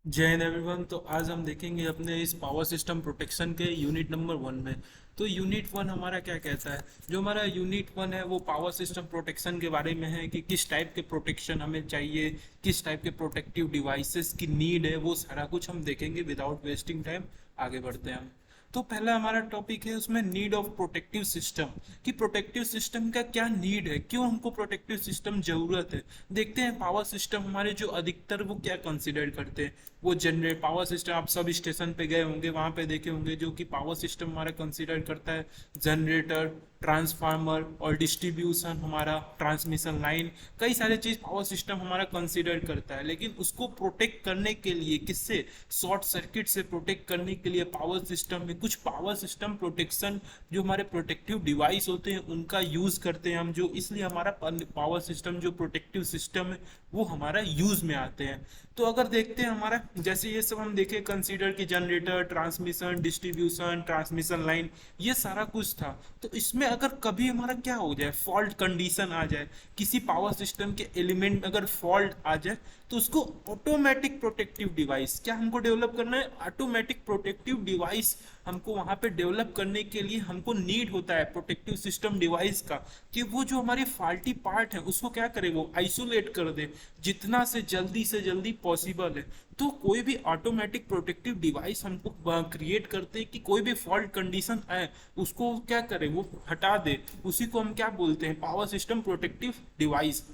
जय हिंद एवरीवन। तो आज हम देखेंगे अपने इस पावर सिस्टम प्रोटेक्शन के यूनिट नंबर 1 में। तो यूनिट 1 हमारा क्या कहता है? जो हमारा यूनिट 1 है वो पावर सिस्टम प्रोटेक्शन के बारे में है कि किस टाइप के प्रोटेक्शन हमें चाहिए, किस टाइप के प्रोटेक्टिव डिवाइसेस की नीड है, वो सारा कुछ हम देखेंगे। विदाउट वेस्टिंग टाइम आगे बढ़ते हैं हम। तो पहला हमारा टॉपिक है उसमें नीड ऑफ प्रोटेक्टिव सिस्टम, कि प्रोटेक्टिव सिस्टम का क्या नीड है, क्यों हमको प्रोटेक्टिव सिस्टम जरूरत है। देखते हैं पावर सिस्टम हमारे जो अधिकतर वो क्या कंसिडर करते हैं। वो जनरेट पावर सिस्टम, आप सब स्टेशन पे गए होंगे, वहां पे देखे होंगे जो कि पावर सिस्टम हमारा कंसिडर करता है जनरेटर, ट्रांसफार्मर और डिस्ट्रीब्यूशन, हमारा ट्रांसमिशन लाइन, कई सारे चीज पावर सिस्टम हमारा कंसिडर करता है। लेकिन उसको प्रोटेक्ट करने के लिए किससे, शॉर्ट सर्किट से प्रोटेक्ट करने के लिए पावर सिस्टम में कुछ पावर सिस्टम प्रोटेक्शन जो हमारे प्रोटेक्टिव डिवाइस होते हैं उनका यूज करते हैं हम, जो इसलिए हमारा पावर सिस्टम जो प्रोटेक्टिव सिस्टम है वो हमारा यूज में आते हैं। तो अगर देखते हैं हमारा, जैसे ये सब हम देखें कंसीडर की generator, transmission, distribution, transmission line, ये सारा कुछ था। तो इसमें अगर कभी हमारा क्या हो जाए, फॉल्ट कंडीशन आ जाए, किसी पावर सिस्टम के एलिमेंट अगर फॉल्ट आ जाए, तो उसको ऑटोमेटिक प्रोटेक्टिव डिवाइस क्या हमको डेवलप करना है, ऑटोमेटिक प्रोटेक्टिव डिवाइस हमको वहां पे डेवलप करने के लिए हमको नीड होता है प्रोटेक्टिव सिस्टम डिवाइस का, कि वो जो हमारी फॉल्टी पार्ट है उसको क्या करे, वो आइसोलेट कर दे जितना से जल्दी पॉसिबल है। तो कोई भी ऑटोमेटिक प्रोटेक्टिव डिवाइस हमको क्रिएट करते हैं कि कोई भी फॉल्ट कंडीशन आए उसको क्या करे, वो हटा दे। उसी को हम क्या बोलते हैं, पावर सिस्टम प्रोटेक्टिव डिवाइस।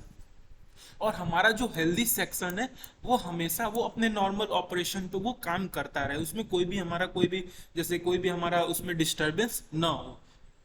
और हमारा जो हेल्दी सेक्शन है वो हमेशा वो अपने नॉर्मल ऑपरेशन पे वो काम करता रहे, उसमें कोई भी हमारा कोई भी जैसे कोई भी हमारा उसमें डिस्टरबेंस ना हो।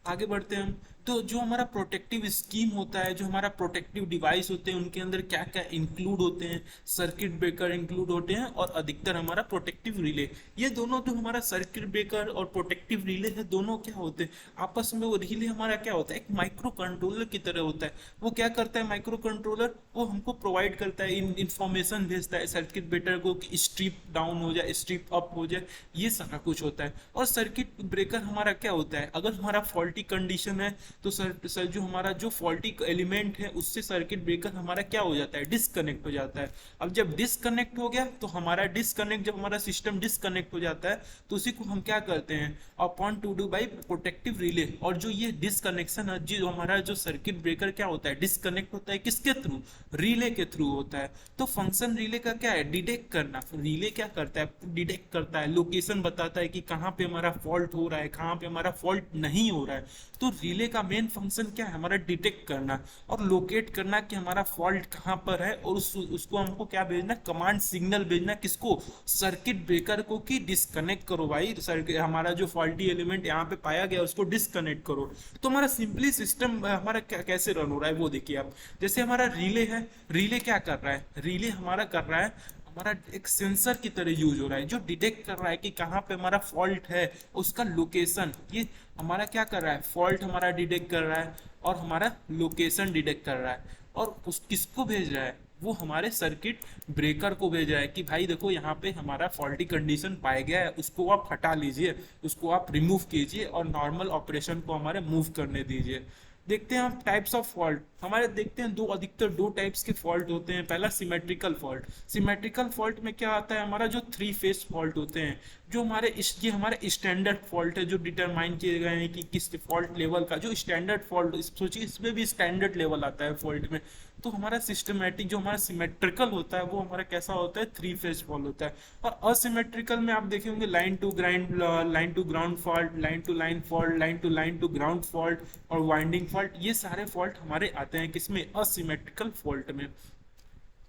आगे बढ़ते हैं हम। तो जो हमारा प्रोटेक्टिव स्कीम होता है, जो हमारा प्रोटेक्टिव डिवाइस होते हैं, उनके अंदर क्या क्या इंक्लूड होते हैं, सर्किट ब्रेकर इंक्लूड होते हैं और अधिकतर हमारा प्रोटेक्टिव रिले। ये दोनों जो हमारा सर्किट ब्रेकर और प्रोटेक्टिव रिले है, दोनों क्या होते हैं आपस में, वो रिले हमारा क्या होता है, एक माइक्रो कंट्रोलर की तरह होता है। वो क्या करता है माइक्रो कंट्रोलर, वो हमको प्रोवाइड करता है, इंफॉर्मेशन भेजता है सर्किट ब्रेकर को कि स्ट्रिप डाउन हो जाए, स्ट्रिप अप हो जाए, ये सारा कुछ होता है। और सर्किट ब्रेकर हमारा क्या होता है, अगर हमारा फॉल्टी कंडीशन है तो सर जो हमारा जो फॉल्टी एलिमेंट है उससे सर्किट ब्रेकर हमारा क्या हो जाता है, डिस्कनेक्ट हो जाता है। अब जब डिस्कनेक्ट हो गया तो हमारा डिस्कनेक्ट, जब हमारा सिस्टम डिस्कनेक्ट हो जाता है तो उसी को हम क्या करते हैं, upon two do by protective relay. और जो ये डिस्कनेक्शन है, जो हमारा जो सर्किट ब्रेकर क्या होता है, डिस्कनेक्ट होता है किसके थ्रू, रिले के थ्रू होता है। तो फंक्शन रिले का क्या है, डिटेक्ट करना। रिले क्या करता है, डिटेक्ट करता है, लोकेशन बताता है कि कहाँ पे हमारा फॉल्ट हो रहा है, कहाँ पे हमारा फॉल्ट नहीं हो रहा है। तो रिले का मेन फंक्शन क्या है, हमारा डिटेक्ट करना और लोकेट करना कि हमारा फॉल्ट कहाँ पर है, और उसको हमको क्या भेजना, कमांड सिग्नल भेजना किसको, सर्किट ब्रेकर को, कि डिस्कनेक्ट करो भाई, सर्किट हमारा जो फॉल्टी एलिमेंट यहाँ पे पाया गया उसको डिस्कनेक्ट करो। तो हमारा सिंपली सिस्टम हमारा कैसे रन हो रहा है वो देखिए आप। जैसे हमारा रिले है, रिले क्या कर रहा है, रिले हमारा कर रहा है, हमारा एक सेंसर की तरह यूज हो रहा है जो डिटेक्ट कर रहा है कि कहाँ पे हमारा फॉल्ट है, उसका लोकेशन, ये हमारा क्या कर रहा है, फॉल्ट हमारा डिटेक्ट कर रहा है और हमारा लोकेशन डिटेक्ट कर रहा है। और उस किसको भेज रहा है, वो हमारे सर्किट ब्रेकर को भेज रहा है कि भाई देखो यहाँ पे हमारा फॉल्टी कंडीशन पाया गया है, उसको आप हटा लीजिए, उसको आप रिमूव कीजिए और नॉर्मल ऑपरेशन को हमारे मूव करने दीजिए। देखते हैं हम टाइप्स ऑफ फॉल्ट हमारे, देखते हैं अधिकतर दो टाइप्स के फॉल्ट होते हैं। पहला सिमेट्रिकल फॉल्ट। सिमेट्रिकल फॉल्ट में क्या आता है, हमारा जो थ्री फेस फॉल्ट होते हैं, जो हमारे ये हमारे स्टैंडर्ड फॉल्ट है जो डिटरमाइन किए गए हैं कि किस फॉल्ट लेवल का, जो स्टैंडर्ड फॉल्ट, सोचिए इसमें भी स्टैंडर्ड लेवल आता है फॉल्ट में। तो हमारा सिस्टमेटिक जो हमारा सिमेट्रिकल होता है वो हमारा कैसा होता है, थ्री फेज फॉल्ट होता है। और असिमेट्रिकल में आप देखेंगे line to grind, line to ground fault, line to line fault, line to ground fault और वाइंडिंग फॉल्ट, ये सारे फॉल्ट हमारे आते हैं किसमें, असिमेट्रिकल फॉल्ट में।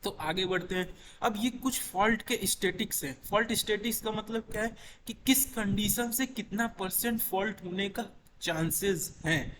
तो आगे बढ़ते हैं। अब ये कुछ फॉल्ट के स्टेटिक्स हैं। फॉल्ट स्टेटिक्स का मतलब क्या है कि किस कंडीशन से कितना परसेंट फॉल्ट होने का चांसेस हैं,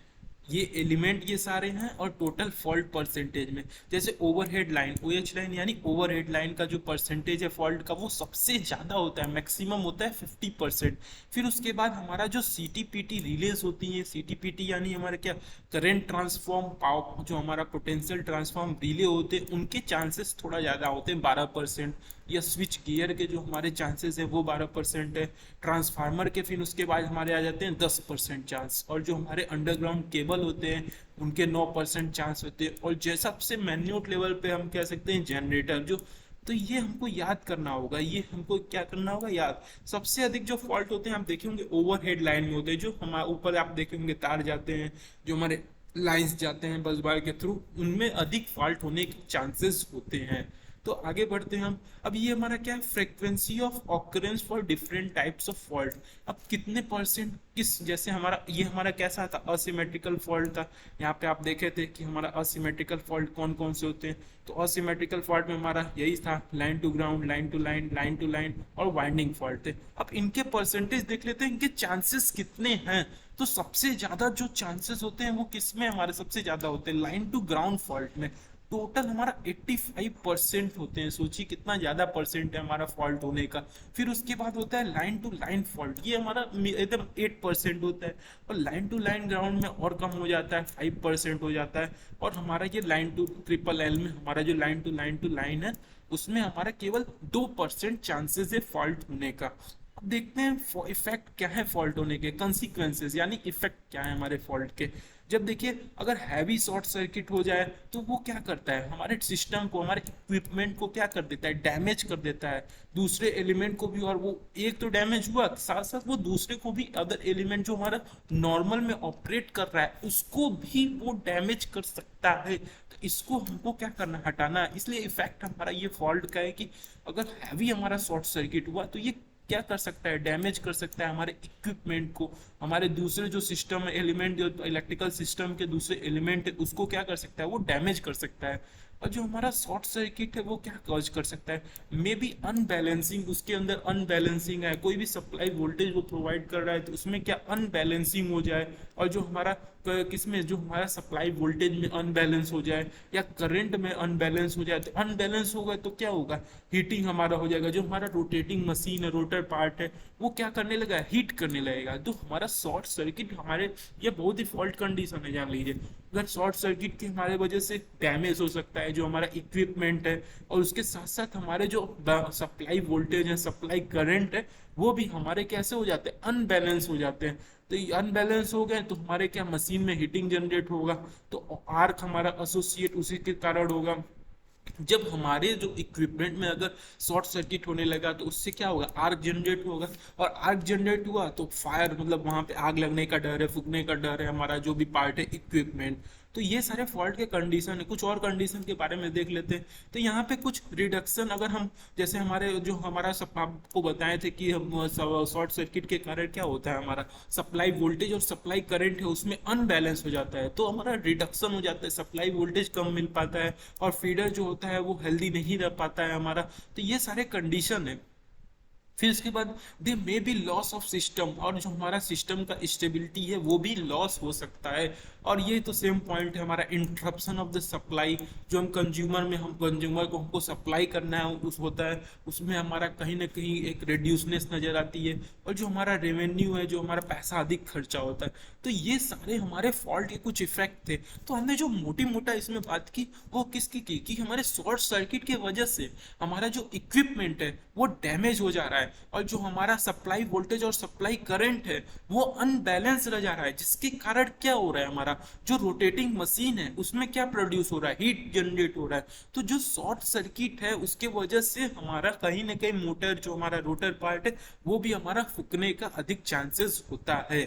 ये एलिमेंट ये सारे हैं और टोटल फॉल्ट परसेंटेज में। जैसे ओवरहेड लाइन, ओएच लाइन यानी ओवरहेड लाइन का जो परसेंटेज है फॉल्ट का वो सबसे ज्यादा होता है, मैक्सिमम होता है 50%। फिर उसके बाद हमारा जो सीटीपीटी रिलेज होती है, सीटीपीटी यानी हमारे क्या, करंट ट्रांसफॉर्म पावर, जो हमारा पोटेंशियल ट्रांसफॉर्म रिले होते हैं उनके चांसेस थोड़ा ज़्यादा होते हैं 12%। या स्विच गियर के जो हमारे चांसेस है वो 12% है। ट्रांसफार्मर के फिर उसके बाद हमारे आ जाते हैं 10% चांस। और जो हमारे अंडरग्राउंड केबल होते हैं उनके 9% चांस होते हैं। और जैसा सबसे मैन्यूट लेवल पे हम कह सकते हैं जनरेटर, जो तो ये हमको याद करना होगा, ये हमको क्या करना होगा, याद। सबसे अधिक जो फॉल्ट होते हैं आप देखे होंगे ओवरहेड लाइन में होते हैं, जो हमारे ऊपर आप देखे होंगे तार जाते हैं, जो हमारे लाइंस जाते हैं बस बार के थ्रू, उनमें अधिक फॉल्ट होने के चांसेस होते हैं। तो आगे बढ़ते हैं हम। अब ये हमारा क्या है, frequency of occurrence for different types of fault. अब कितने परसेंट किस, जैसे हमारा ये हमारा कैसा था, असिमेट्रिकल फॉल्ट था। यहाँ पे आप देखे थे कि हमारा असिमेट्रिकल फॉल्ट कौन कौन से होते हैं। तो असिमेट्रिकल फॉल्ट में हमारा यही था, line to ground, line to line, line to line और वाइंडिंग फॉल्ट थे। अब इनके परसेंटेज देख लेते हैं, इनके चांसेस कितने हैं। तो सबसे ज्यादा जो चांसेस होते हैं वो किस में हमारे सबसे ज्यादा होते हैं, लाइन टू ग्राउंड फॉल्ट में। टोटल हमारा 85% होते हैं। सोचिए कितना ज्यादा परसेंट है हमारा फॉल्ट होने का। फिर उसके बाद होता है लाइन टू लाइन फॉल्ट, ये हमारा एकदम 8% होता है। और लाइन टू लाइन ग्राउंड में और कम हो जाता है, 5% हो जाता है। और हमारा ये लाइन टू ट्रिपल एल में हमारा जो लाइन टू लाइन है, उसमें हमारा केवल 2% चांसेस है फॉल्ट होने का। अब देखते हैं इफेक्ट क्या है फॉल्ट होने के, कंसिक्वेंसेस यानी इफेक्ट क्या है हमारे फॉल्ट के। जब देखिए अगर हैवी शॉर्ट सर्किट हो जाए तो वो क्या करता है, हमारे सिस्टम को, हमारे इक्विपमेंट को क्या कर देता है, डैमेज कर देता है। दूसरे एलिमेंट को भी, और वो एक तो डैमेज हुआ, साथ साथ वो दूसरे को भी, अदर एलिमेंट जो हमारा नॉर्मल में ऑपरेट कर रहा है उसको भी वो डैमेज कर सकता है। तो इसको हमको क्या करना है, हटाना है। इसलिए इफेक्ट हमारा ये फॉल्ट का है कि अगर हैवी हमारा शॉर्ट सर्किट हुआ तो ये क्या कर सकता है, डैमेज कर सकता है हमारे इक्विपमेंट को, हमारे दूसरे जो सिस्टम एलिमेंट, जो इलेक्ट्रिकल सिस्टम के दूसरे एलिमेंट है उसको क्या कर सकता है, वो डैमेज कर सकता है। और जो हमारा शॉर्ट सर्किट है वो क्या कॉज कर सकता है, मे बी अनबैलेंसिंग, उसके अंदर अनबैलेंसिंग है, कोई भी सप्लाई वोल्टेज वो प्रोवाइड कर रहा है तो उसमें क्या अनबैलेंसिंग हो जाए। और जो हमारा किसमें, जो हमारा सप्लाई वोल्टेज में अनबैलेंस हो जाए या करंट में अनबैलेंस हो जाए, तो अनबैलेंस होगा तो क्या होगा, हीटिंग हमारा हो जाएगा। जो हमारा रोटेटिंग मशीन है, रोटर पार्ट है, वो क्या करने लगा, हीट करने लगेगा। तो हमारा शॉर्ट सर्किट हमारे, ये बहुत ही फॉल्ट कंडीशन है, जान लीजिए। अगर शॉर्ट सर्किट की हमारे वजह से डैमेज हो सकता है जो हमारा इक्विपमेंट है, और उसके साथ साथ हमारे जो सप्लाई वोल्टेज है, सप्लाई करंट है, वो भी हमारे कैसे हो जाते हैं, अनबैलेंस हो जाते हैं। तो ये अनबैलेंस हो गए तो हमारे क्या, मशीन में हीटिंग जनरेट होगा, तो आर्क हमारा एसोसिएट उसी के कारण होगा। जब हमारे जो इक्विपमेंट में अगर शॉर्ट सर्किट होने लगा तो उससे क्या होगा, आर्क जनरेट होगा। और आर्क जनरेट हुआ तो फायर, मतलब वहां पे आग लगने का डर है, फूकने का डर है हमारा जो भी पार्ट है इक्विपमेंट। तो ये सारे फॉल्ट के कंडीशन है। कुछ और कंडीशन के बारे में देख लेते हैं। तो यहाँ पे कुछ रिडक्शन, अगर हम जैसे हमारे जो हमारा सब आपको बताए थे कि हम शॉर्ट सर्किट के कारण क्या होता है, हमारा सप्लाई वोल्टेज और सप्लाई करंट है उसमें अनबैलेंस हो जाता है, तो हमारा रिडक्शन हो जाता है, सप्लाई वोल्टेज कम मिल पाता है और फीडर जो होता है वो हेल्दी नहीं रह पाता है हमारा। तो ये सारे कंडीशन है। फिर इसके बाद they may be loss of system, और जो हमारा सिस्टम का स्टेबिलिटी है वो भी लॉस हो सकता है। और ये तो सेम पॉइंट है हमारा इंटरप्शन ऑफ द सप्लाई, जो हम कंज्यूमर में, हम कंज्यूमर को हमको सप्लाई करना है उस होता है, उसमें हमारा कहीं ना कहीं एक रिड्यूसनेस नजर आती है। और जो हमारा रेवेन्यू है, जो हमारा पैसा अधिक खर्चा होता है। तो ये सारे हमारे फॉल्ट के कुछ इफेक्ट थे। तो हमने जो मोटी मोटा इसमें बात की वो किसकी की कि हमारे शॉर्ट सर्किट की वजह से हमारा जो इक्विपमेंट है वो डैमेज हो जा रहा है, और जो हमारा सप्लाई वोल्टेज और सप्लाई करंट है वो अनबैलेंस रह जा रहा है, जिसके कारण क्या हो रहा है, हमारा जो रोटेटिंग मशीन है उसमें क्या प्रोड्यूस हो रहा है, हीट जनरेट हो रहा है। तो जो शॉर्ट सर्किट है उसके वजह से हमारा कहीं ना कहीं मोटर, जो हमारा रोटर पार्ट है वो भी हमारा फूकने का अधिक चांसेस होता है।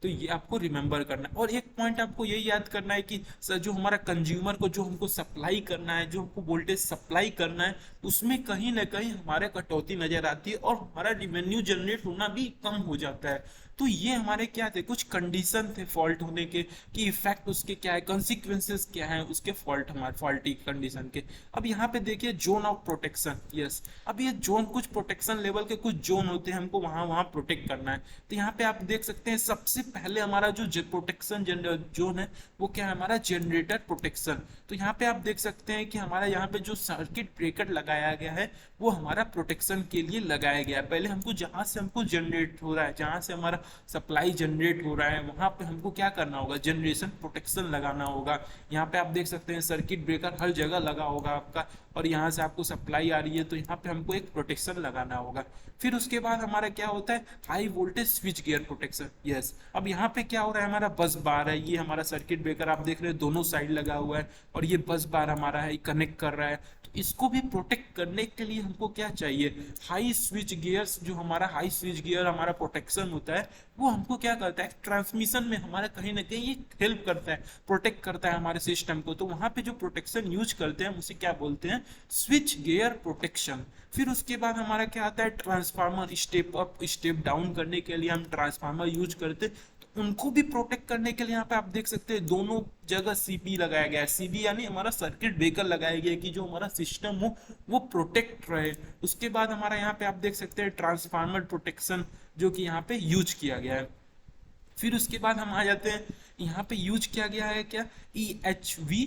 तो ये आपको रिमेंबर करना है। और एक पॉइंट आपको ये याद करना है कि सर जो हमारा कंज्यूमर को, जो हमको सप्लाई करना है, जो हमको वोल्टेज सप्लाई करना है, उसमें कहीं ना कहीं हमारे कटौती नजर आती है और हमारा रिवेन्यू जनरेट होना भी कम हो जाता है। तो ये हमारे क्या थे, कुछ कंडीशन थे फॉल्ट होने के, कि इफेक्ट उसके क्या है, कॉन्सिक्वेंसेस क्या है उसके, फॉल्ट हमारे फॉल्टी कंडीशन के। अब यहाँ पे देखिए जोन ऑफ प्रोटेक्शन, यस। अब ये जोन, कुछ प्रोटेक्शन लेवल के कुछ जोन होते हैं, हमको वहां वहां प्रोटेक्ट करना है। तो यहाँ पे आप देख सकते हैं सबसे पहले हमारा जो प्रोटेक्शन जोन है वो क्या है, हमारा जनरेटर प्रोटेक्शन। तो यहाँ पे आप देख सकते हैं कि हमारा यहाँ पे जो सर्किट ब्रेकर लगाया गया है वो हमारा प्रोटेक्शन के लिए लगाया गया है। पहले हमको जहां से हमको जनरेट हो रहा है, जहां से हमारा सप्लाई जनरेट हो रहा है, वहां पे हमको क्या करना होगा, जनरेशन प्रोटेक्शन लगाना होगा। यहाँ पे आप देख सकते हैं सर्किट ब्रेकर हर जगह लगा होगा आपका, और यहाँ से आपको सप्लाई आ रही है तो यहाँ पे हमको एक प्रोटेक्शन लगाना होगा। फिर उसके बाद हमारा क्या होता है, high voltage switch gear protection, yes. अब यहाँ पे क्या हो रहा है, हमारा बस बार है, ये हमारा सर्किट ब्रेकर आप देख रहे हैं दोनों साइड लगा हुआ है, और ये बस बार हमारा है कनेक्ट कर रहा है। तो इसको भी प्रोटेक्ट करने के लिए हमको क्या चाहिए, हाई स्विच गियर्स। जो हमारा हाई स्विच गियर हमारा प्रोटेक्शन होता है वो हमको क्या करता है, ट्रांसमिशन में हमारा कहीं ना कहीं हेल्प करता है, प्रोटेक्ट करता है हमारे सिस्टम को। तो वहां पे जो प्रोटेक्शन यूज करते हैं उसे क्या बोलते हैं, स्विच गियर प्रोटेक्शन। फिर उसके बाद हमारा क्या आता है, transformer. Step up step down करने के लिए हम ट्रांसफार्मर यूज करते हैं, तो उनको भी प्रोटेक्ट करने के लिए यहाँ पे आप देख सकते हैं दोनों जगह सीपी लगाया गया है। सीबी यानी हमारा सर्किट ब्रेकर लगाया गया है कि जो हमारा सिस्टम हो वो प्रोटेक्ट रहे। उसके बाद हमारा यहाँ पे आप देख सकते हैं ट्रांसफार्मर प्रोटेक्शन जो कि यहाँ पे यूज किया गया है। फिर उसके बाद हम आ जाते हैं, यहाँ पे यूज किया गया है क्या, EHV,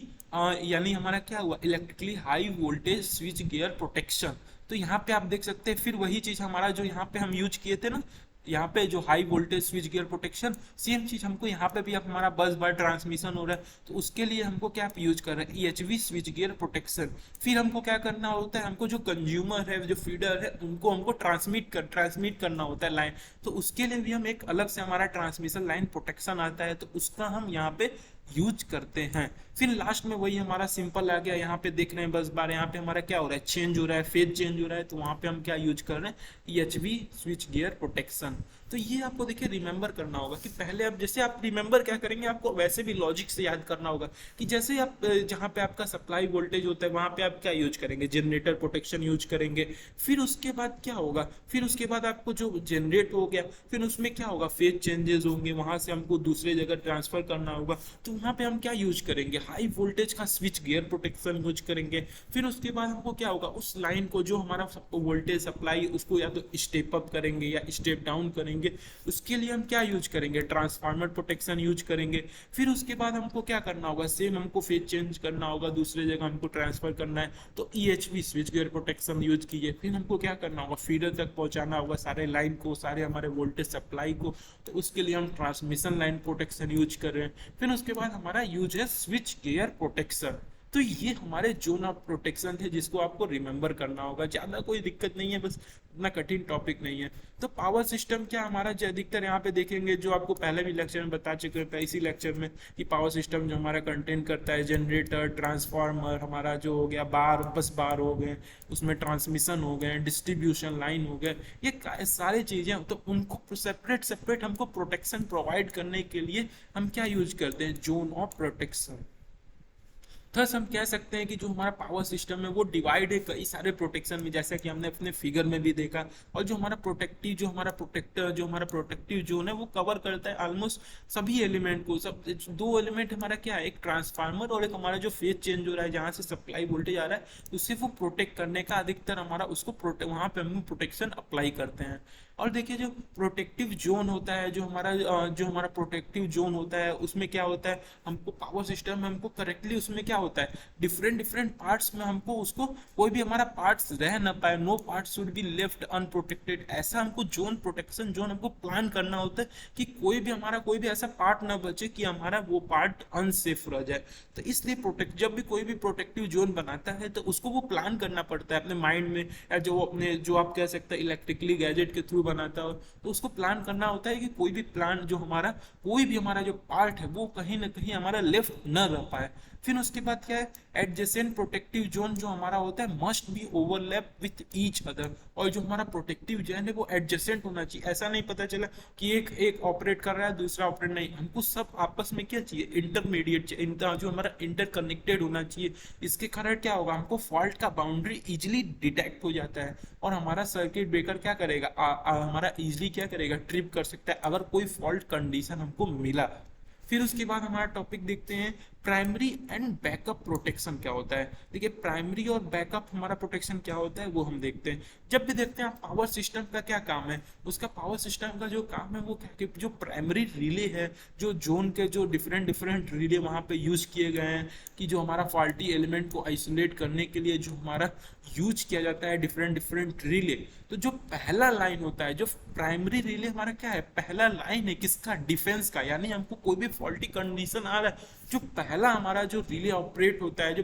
यानी हमारा क्या हुआ, electrically high voltage switch gear protection. तो यहाँ पे आप देख सकते हैं फिर वही चीज हमारा जो यहाँ पे हम यूज किए थे ना, यहाँ पे जो high voltage switch gear protection, same चीज हमको यहाँ पे भी अब हमारा बस बार ट्रांसमिशन हो रहा है तो उसके लिए हमको क्या यूज कर रहे हैं, EHV स्विच गियर प्रोटेक्शन। फिर हमको क्या करना होता है, हमको जो कंज्यूमर है जो फीडर है उनको हमको ट्रांसमिट करना होता है लाइन, तो उसके लिए भी हम एक अलग से हमारा ट्रांसमिशन लाइन प्रोटेक्शन आता है, तो उसका हम यहाँ पे यूज करते हैं। फिर लास्ट में वही हमारा सिंपल आ गया, यहाँ पे देख रहे हैं बस बार, यहाँ पे हमारा क्या हो रहा है, चेंज हो रहा है, फेज चेंज हो रहा है, तो वहां पे हम क्या यूज कर रहे हैं, EHV स्विच गियर प्रोटेक्शन। तो ये आपको देखिए रिमेंबर करना होगा कि पहले आप जैसे आप रिमेंबर क्या करेंगे, आपको वैसे भी लॉजिक से याद करना होगा कि जैसे आप जहाँ पे आपका सप्लाई वोल्टेज होता है वहां पे आप क्या यूज करेंगे, जनरेटर प्रोटेक्शन यूज करेंगे। फिर उसके बाद क्या होगा, फिर उसके बाद आपको जो जनरेट हो गया फिर उसमें क्या होगा, फेज चेंजेस होंगे, वहां से हमको दूसरे जगह ट्रांसफर करना होगा, तो वहां पे हम क्या यूज करेंगे, हाई वोल्टेज का स्विच गियर प्रोटेक्शन यूज करेंगे। फिर उसके बाद हमको क्या होगा, उस लाइन को जो हमारा वोल्टेज सप्लाई उसको या तो स्टेप अप करेंगे या स्टेप डाउन करेंगे, उसके लिए हम क्या यूज करेंगे, ट्रांसफार्मर प्रोटेक्शन यूज करेंगे। फिर उसके बाद हमको क्या करना होगा, सेम हमको फेज चेंज करना होगा, दूसरे जगह हमको ट्रांसफर करना है तो EHV switch gear protection use कीजिए। फिर हमको क्या करना होगा, फीडर तक पहुंचाना होगा सारे लाइन को, सारे हमारे वोल्टेज सप्लाई को, तो उसके लिए हम ट्रांसमिशन लाइन प्रोटेक्शन यूज कर रहे हैं। फिर उसके बाद हमारा यूज है स्विच गियर प्रोटेक्शन। तो ये हमारे जोन ऑफ प्रोटेक्शन थे जिसको आपको रिमेंबर करना होगा, ज्यादा कोई दिक्कत नहीं है, बस इतना कठिन टॉपिक नहीं है। तो पावर सिस्टम क्या हमारा अधिकतर यहाँ पे देखेंगे जो आपको पहले भी लेक्चर में बता चुके हैं, इसी लेक्चर में, कि पावर सिस्टम जो हमारा कंटेन करता है जनरेटर, ट्रांसफार्मर, हमारा जो हो गया बार, बस बार हो गए, उसमें ट्रांसमिशन हो गए, डिस्ट्रीब्यूशन लाइन हो गए, ये सारी चीजें, तो उनको सेपरेट सेपरेट हमको प्रोटेक्शन प्रोवाइड करने के लिए हम क्या यूज करते हैं, जोन ऑफ प्रोटेक्शन। थस हम कह सकते हैं कि जो हमारा पावर सिस्टम है वो डिवाइड है कई सारे प्रोटेक्शन में, जैसा कि हमने अपने फिगर में भी देखा। और जो हमारा प्रोटेक्टिव जोन है वो कवर करता है ऑलमोस्ट सभी एलिमेंट को। सब दो एलिमेंट हमारा क्या है, एक ट्रांसफार्मर और एक हमारा जो फेज चेंज हो रहा है जहाँ से सप्लाई वोल्टेज आ रहा है, उससे वो प्रोटेक्ट करने का अधिकतर हमारा उसको वहां पे हम प्रोटेक्शन अप्लाई करते हैं। और देखिए जो प्रोटेक्टिव जोन होता है, जो हमारा प्रोटेक्टिव जोन होता है उसमें क्या होता है, हमको पावर सिस्टम में हमको करेक्टली उसमें क्या होता है, डिफरेंट डिफरेंट पार्ट्स में हमको उसको कोई भी हमारा पार्ट्स रह ना पाए, no part should be left unprotected, ऐसा हमको जोन प्रोटेक्शन जोन हमको प्लान करना होता है कि कोई भी ऐसा पार्ट ना बचे कि हमारा वो पार्ट अनसेफ रह जाए। तो इसलिए जब भी कोई भी प्रोटेक्टिव जोन बनाता है तो उसको वो प्लान करना पड़ता है अपने माइंड में, या जो आप कह सकते हैं इलेक्ट्रिकली गैजेट के थ्रू बनाता हो, तो उसको प्लान करना होता है कि कोई भी हमारा जो पार्ट है वो कहीं ना कहीं हमारा लेफ्ट न रह पाए। फिर उसके बाद क्या है, एडजेसेंट प्रोटेक्टिव जोन जो हमारा होता है must be overlap with each other, और जो हमारा प्रोटेक्टिव जोन है वो एडजेसेंट होना चाहिए। ऐसा नहीं पता चला कि एक ऑपरेट कर रहा है दूसरा ऑपरेट नहीं, हमको सब आपस में क्या चाहिए, इंटरमीडिएट चाहिए, जो हमारा इंटरकनेक्टेड होना चाहिए। इसके कारण क्या होगा, हमको फॉल्ट का बाउंड्री इजिली डिटेक्ट हो जाता है और हमारा सर्किट ब्रेकर क्या करेगा, हमारा इजिली क्या करेगा, ट्रिप कर सकता है अगर कोई फॉल्ट कंडीशन हमको मिला। फिर उसके बाद हमारा टॉपिक देखते हैं प्राइमरी एंड बैकअप प्रोटेक्शन क्या होता है। देखिए प्राइमरी और बैकअप हमारा प्रोटेक्शन क्या होता है वो हम देखते हैं। जब भी देखते हैं पावर सिस्टम का क्या काम है, उसका पावर सिस्टम का जो काम है वो क्या कि जो प्राइमरी रिले है, जो जोन के जो डिफरेंट डिफरेंट रिले वहां पे यूज किए गए हैं कि जो हमारा फॉल्टी एलिमेंट को आइसोलेट करने के लिए जो हमारा यूज किया जाता है डिफरेंट डिफरेंट रिले। तो जो पहला लाइन होता है, जो प्राइमरी रिले हमारा क्या है, पहला लाइन है किसका, डिफेंस का, यानी हमको कोई भी फॉल्टी कंडीशन आ रहा है, जो पहला हमारा जो रिले ऑपरेट होता है, जो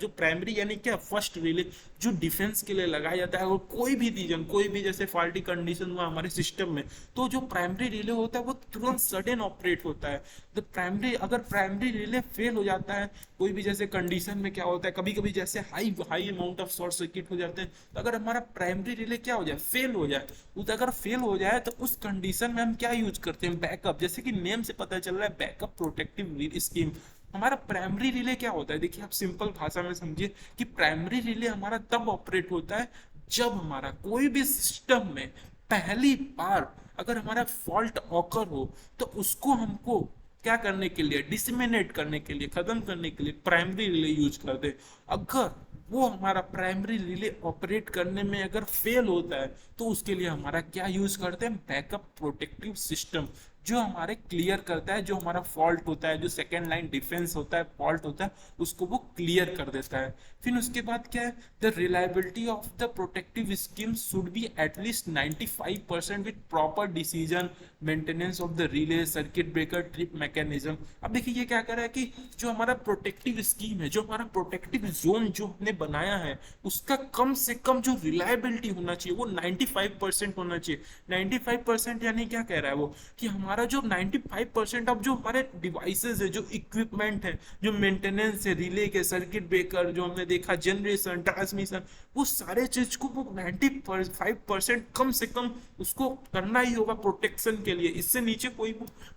प्राइमरी यानी क्या, फर्स्ट रिले जो डिफेंस के लिए लगाया जाता है, और कोई भी रीजन, कोई भी जैसे फॉल्टी कंडीशन हुआ हमारे सिस्टम में, तो जो प्राइमरी रिले होता है वो तुरंत सडन ऑपरेट होता है। तो प्राइमरी, अगर प्राइमरी रिले फेल हो जाता है कोई भी जैसे कंडीशन में, क्या होता है कभी कभी जैसे high high amount of short circuit हो जाते हैं, तो अगर हमारा प्राइमरी रिले क्या हो जाए, फेल हो जाए, तो अगर फेल हो जाए तो उस कंडीशन में हम क्या यूज करते हैं, बैकअप। जैसे कि नेम से पता चल रहा है बैकअप प्रोटेक्टिव स्कीम। हमारा प्राइमरी रिले क्या होता है, देखिए आप सिंपल भाषा में समझिए कि प्राइमरी रिले हमारा तब ऑपरेट होता है जब हमारा कोई भी सिस्टम में पहली बार अगर हमारा फॉल्ट ऑकर हो, तो उसको हमको क्या करने के लिए, डिसमिनेट करने के लिए, खत्म करने के लिए प्राइमरी रिले यूज कर दे। अगर वो हमारा प्राइमरी रिले ऑपरेट करने में अगर फेल होता है, तो उसके लिए हमारा क्या यूज करते हैं, बैकअप प्रोटेक्टिव सिस्टम, जो हमारे क्लियर करता है जो हमारा फॉल्ट होता है, जो सेकेंड लाइन डिफेंस होता है, फॉल्ट होता है, उसको वो क्लियर कर देता है। फिर उसके बाद क्या है, the reliability of the protective scheme should be at least 95% with proper decision maintenance of the relay circuit breaker trip mechanism. अब देखिए ये क्या कर रहा है कि जो हमारा प्रोटेक्टिव स्कीम है, जो हमारा प्रोटेक्टिव जोन जो हमने बनाया है, उसका कम से कम जो रिलायबिलिटी होना चाहिए वो 95% होना चाहिए। 95% यानी क्या कह रहा है वो, कि हमारा जो 95% ऑफ जो हमारे डिवाइसेस है, जो इक्विपमेंट है, जो मेंटेनेंस है, रिले के, सर्किट ब्रेकर, जो हमने देखा जनरेशन, ट्रांसमिशन, वो सारे चीज को वो 95% कम से कम उसको करना ही होगा प्रोटेक्शन के लिए। इससे नीचे कोई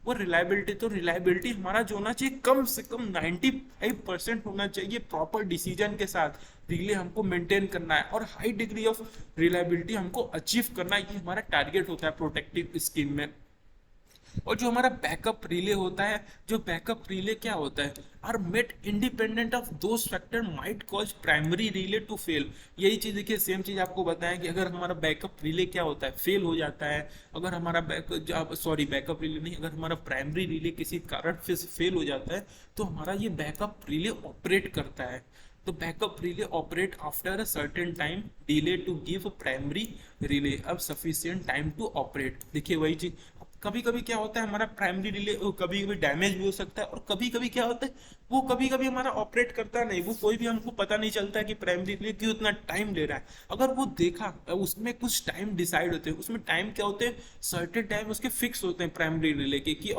वो रिलायबिलिटी, तो रिलायबिलिटी हमारा जो होना चाहिए कम से कम 95% होना चाहिए प्रॉपर डिसीजन के साथ। रिले हमको मेंटेन करना है और हाई डिग्री ऑफ रिलायबिलिटी हमको अचीव करना है, ये हमारा टारगेट होता है प्रोटेक्टिव स्कीम में। और जो हमारा बैकअप रिले होता है, जो बैकअप रिले क्या होता है, are made independent of those factor might cause primary relay to fail. यही चीज देखिए, सेम चीज आपको बताएं कि अगर हमारा बैकअप रिले क्या होता है, फेल हो जाता है, अगर हमारा बैकअप रिले नहीं, अगर हमारा प्राइमरी रिले किसी कारण से फेल हो जाता है, तो हमारा ये बैकअप रिले ऑपरेट करता है। तो backup relay operate after a certain time delay to give primary relay अब सफिशिएंट टाइम टू ऑपरेट। देखिए वही चीज, कभी कभी क्या होता है हमारा प्राइमरी रिले कभी कभी डैमेज भी हो सकता है, और कभी कभी क्या होता है वो कभी कभी हमारा ऑपरेट करता नहीं, वो कोई भी हमको पता नहीं चलता है कि प्राइमरी रिले क्यों इतना टाइम ले रहा है। अगर वो देखा उसमें कुछ टाइम डिसाइड होते हैं, उसमें टाइम क्या होते हैं, सर्टेन टाइम उसके फिक्स होते हैं प्राइमरी रिले के, कि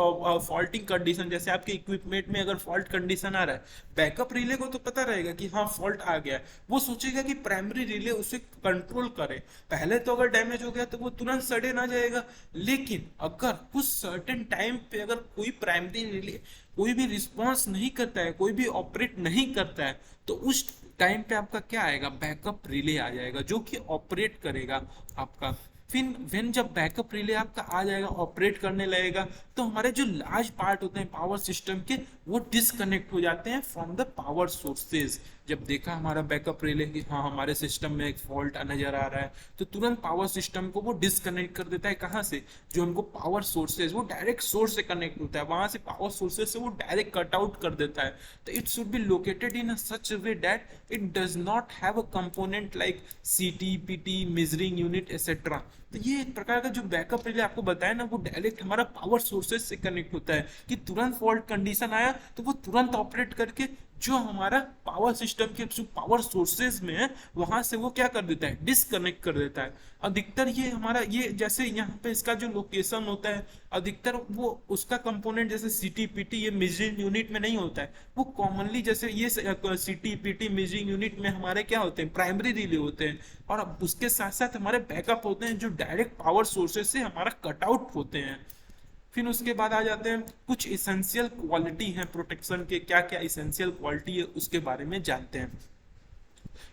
फॉल्टिंग कंडीशन, जैसे आपके इक्विपमेंट में अगर फॉल्ट कंडीशन आ रहा है, बैकअप रिले को तो पता रहेगा कि हाँ फॉल्ट आ गया है, वो सोचेगा कि प्राइमरी रिले उसे कंट्रोल करे। पहले तो अगर डैमेज हो गया तो वो तुरंत सडन आ जाएगा, लेकिन अगर कुछ सर्टेन टाइम पे अगर कोई प्राइमरी रिले कोई भी रिस्पॉन्स नहीं करता है, कोई भी ऑपरेट नहीं करता है, तो उस टाइम पे आपका क्या आएगा, बैकअप रिले आ जाएगा, जो कि ऑपरेट करेगा आपका। फिर व्हेन जब बैकअप रिले आपका आ जाएगा, ऑपरेट करने लगेगा, तो हमारे जो लार्ज पार्ट होते हैं पावर सिस्टम के, वो डिस्कनेक्ट हो जाते हैं फ्रॉम द पावर सोर्सेज। जब देखा हमारा बैकअप रिले कि हाँ हमारे सिस्टम में एक फॉल्ट नजर आ रहा है, तो तुरंत पावर सिस्टम को वो डिस्कनेक्ट कर देता है। कहाँ से, जो हमको पावर सोर्सेज, वो डायरेक्ट सोर्स से कनेक्ट होता है, वहां से पावर सोर्सेज से वो डायरेक्ट कट आउट कर देता है। तो it should be located in such way that it does not have a component like सीटी, पीटी, मेजरिंग यूनिट एक्सेट्रा। तो ये एक प्रकार का जो बैकअप रिले आपको बताया ना, वो डायरेक्ट हमारा पावर सोर्सेज से कनेक्ट होता है, कि तुरंत फॉल्ट कंडीशन आया तो वो तुरंत ऑपरेट करके जो हमारा पावर सिस्टम के जो पावर सोर्सेज में है, वहां से वो क्या कर देता है, डिस्कनेक्ट कर देता है। अधिकतर ये हमारा ये जैसे यहाँ पे इसका जो लोकेशन होता है, अधिकतर वो उसका कंपोनेंट जैसे सीटी पीटी ये मेजरिंग यूनिट में नहीं होता है, वो कॉमनली जैसे ये सीटी पीटी मेजरिंग यूनिट में हमारे क्या होते हैं, प्राइमरी रिले होते हैं, और अब उसके साथ साथ हमारे बैकअप होते हैं जो डायरेक्ट पावर सोर्सेज से हमारा कट आउट होते हैं। फिर उसके बाद आ जाते हैं कुछ इसेंशियल क्वालिटी हैं प्रोटेक्शन के, क्या क्या इसेंशियल क्वालिटी है उसके बारे में जानते हैं।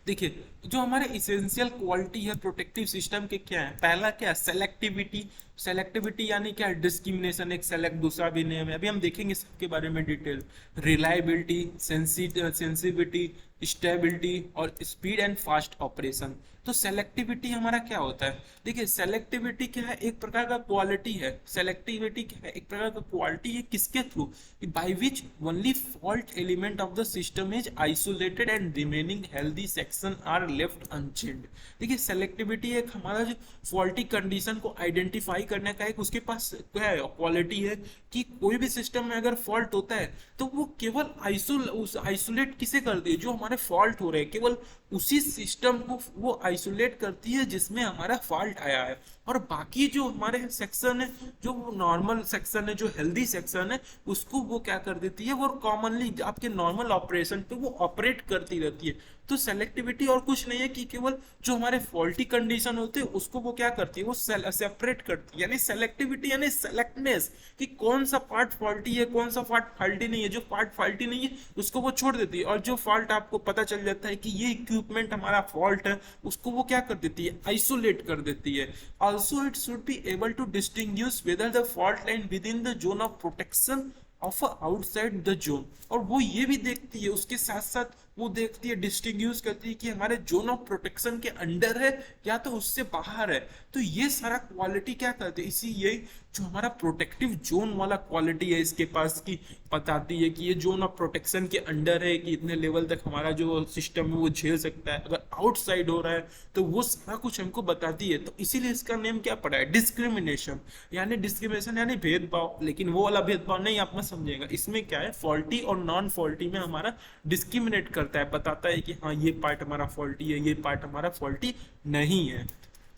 देखिए जो हमारे इसेंशियल क्वालिटी है प्रोटेक्टिव सिस्टम के क्या है, पहला क्या है, सेलेक्टिविटी। सेलेक्टिविटी यानी क्या है, डिस्क्रिमिनेशन, एक सेलेक्ट दूसरा भी नेम है, अभी हम देखेंगे सबके बारे में डिटेल। रिलायबिलिटी, सेंसिटिविटी, स्टेबिलिटी और स्पीड एंड फास्ट ऑपरेशन। तो सेलेक्टिविटी हमारा क्या होता है, देखिए सेलेक्टिविटी क्या है, एक प्रकार का क्वालिटी है। सेलेक्टिविटी क्या है, एक प्रकार का क्वालिटी है, किसके through, by which only fault element of the system is isolated and remaining healthy section are left unchanged. देखिए सेलेक्टिविटी एक हमारा जो फॉल्टी कंडीशन को आइडेंटिफाई करने का एक उसके पास क्या है, क्वालिटी है, कि कोई भी सिस्टम में अगर फॉल्ट होता है तो वो केवल आइसोलेट किसे कर दे, जो हमारे फॉल्ट हो रहे हैं केवल उसी सिस्टम को वो आइसोलेट करती है जिसमें हमारा फॉल्ट आया है, और बाकी जो हमारे सेक्शन है, जो नॉर्मल सेक्शन है, जो हेल्दी सेक्शन है, उसको वो क्या कर देती है, वो कॉमनली आपके नॉर्मल ऑपरेशन पे वो ऑपरेट करती रहती है। तो सेलेक्टिविटी और कुछ नहीं है कि केवल जो हमारे फॉल्टी कंडीशन होते हैं उसको वो क्या करती है, वो सेपरेट करती है। यानी सेलेक्टिविटी यानी सेलेक्टनेस, कि कौन सा पार्ट फॉल्टी है, कौन सा पार्ट फॉल्टी नहीं है। जो पार्ट फॉल्टी नहीं है उसको वो छोड़ देती है, और जो फॉल्ट आपको पता चल जाता है कि ये इक्विपमेंट हमारा फॉल्ट है, उसको वो क्या कर देती है, आइसोलेट कर देती है। Also it should be able to distinguish whether the fault line within the zone of protection of outside the zone. और वो ये भी देखती है, उसके साथ साथ वो देखती है, डिस्टिंग्विश करती है कि हमारे जोन ऑफ प्रोटेक्शन के अंडर है या तो उससे बाहर है। तो ये सारा क्वालिटी क्या करते हैं, इसी ये जो हमारा प्रोटेक्टिव जोन वाला क्वालिटी है इसके पास की बताती है कि ये जोन ऑफ प्रोटेक्शन के अंडर है, कि इतने लेवल तक हमारा जो सिस्टम है वो झेल सकता है। अगर आउटसाइड हो रहा है तो वो सारा कुछ हमको बताती है। तो इसीलिए इसका नेम क्या पड़ा है, डिस्क्रिमिनेशन। यानी डिस्क्रिमिनेशन यानी भेदभाव, लेकिन वो वाला भेदभाव नहीं, आप मत समझिएगा। इसमें क्या है, फॉल्टी और नॉन फॉल्टी में हमारा डिस्क्रिमिनेट करता है, बताता है कि हाँ ये पार्ट हमारा फॉल्टी है, ये पार्ट हमारा फॉल्टी नहीं है।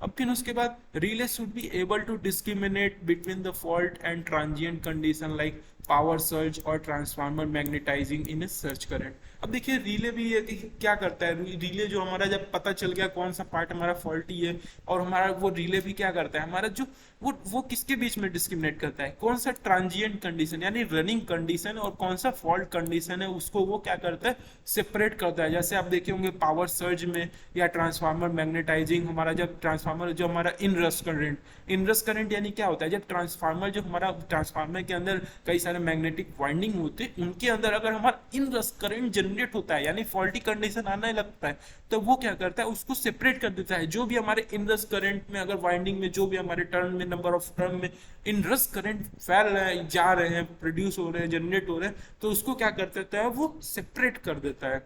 अब फिर उसके बाद relay should be able to discriminate between the fault and transient condition like power surge और transformer magnetising in a surge current. अब देखिए रिले भी ये क्या करता है, रिले जो हमारा जब पता चल गया कौन सा पार्ट हमारा फॉल्टी है, और हमारा वो रिले भी क्या करता है, हमारा जो वो किसके बीच में डिस्क्रिमिनेट करता है, कौन सा ट्रांजिएंट कंडीशन यानी रनिंग कंडीशन और कौन सा फॉल्ट कंडीशन है, उसको वो क्या करता है, सेपरेट करता है। जैसे आप देखे होंगे पावर सर्ज में या ट्रांसफार्मर मैग्नेटाइजिंग, हमारा जब ट्रांसफार्मर जो हमारा इनरस करंट यानी क्या होता है, जब ट्रांसफार्मर जो हमारा ट्रांसफार्मर के अंदर कई सारे मैग्नेटिक वाइंडिंग होते हैं, उनके अंदर अगर हमारा इनरस करंट जनरेट होता है यानी फॉल्टी कंडीशन आने लगता है, तो वो क्या करता है, उसको सेपरेट कर देता है। जो भी हमारे इनरस करंट में अगर वाइंडिंग में जो भी हमारे टर्न में नंबर ऑफ टर्न में इनरस करंट फैल रहे हैं, जा रहे हैं, प्रोड्यूस हो रहे हैं, जनरेट हो रहे हैं, तो उसको क्या कर देता है, वो सेपरेट कर देता है।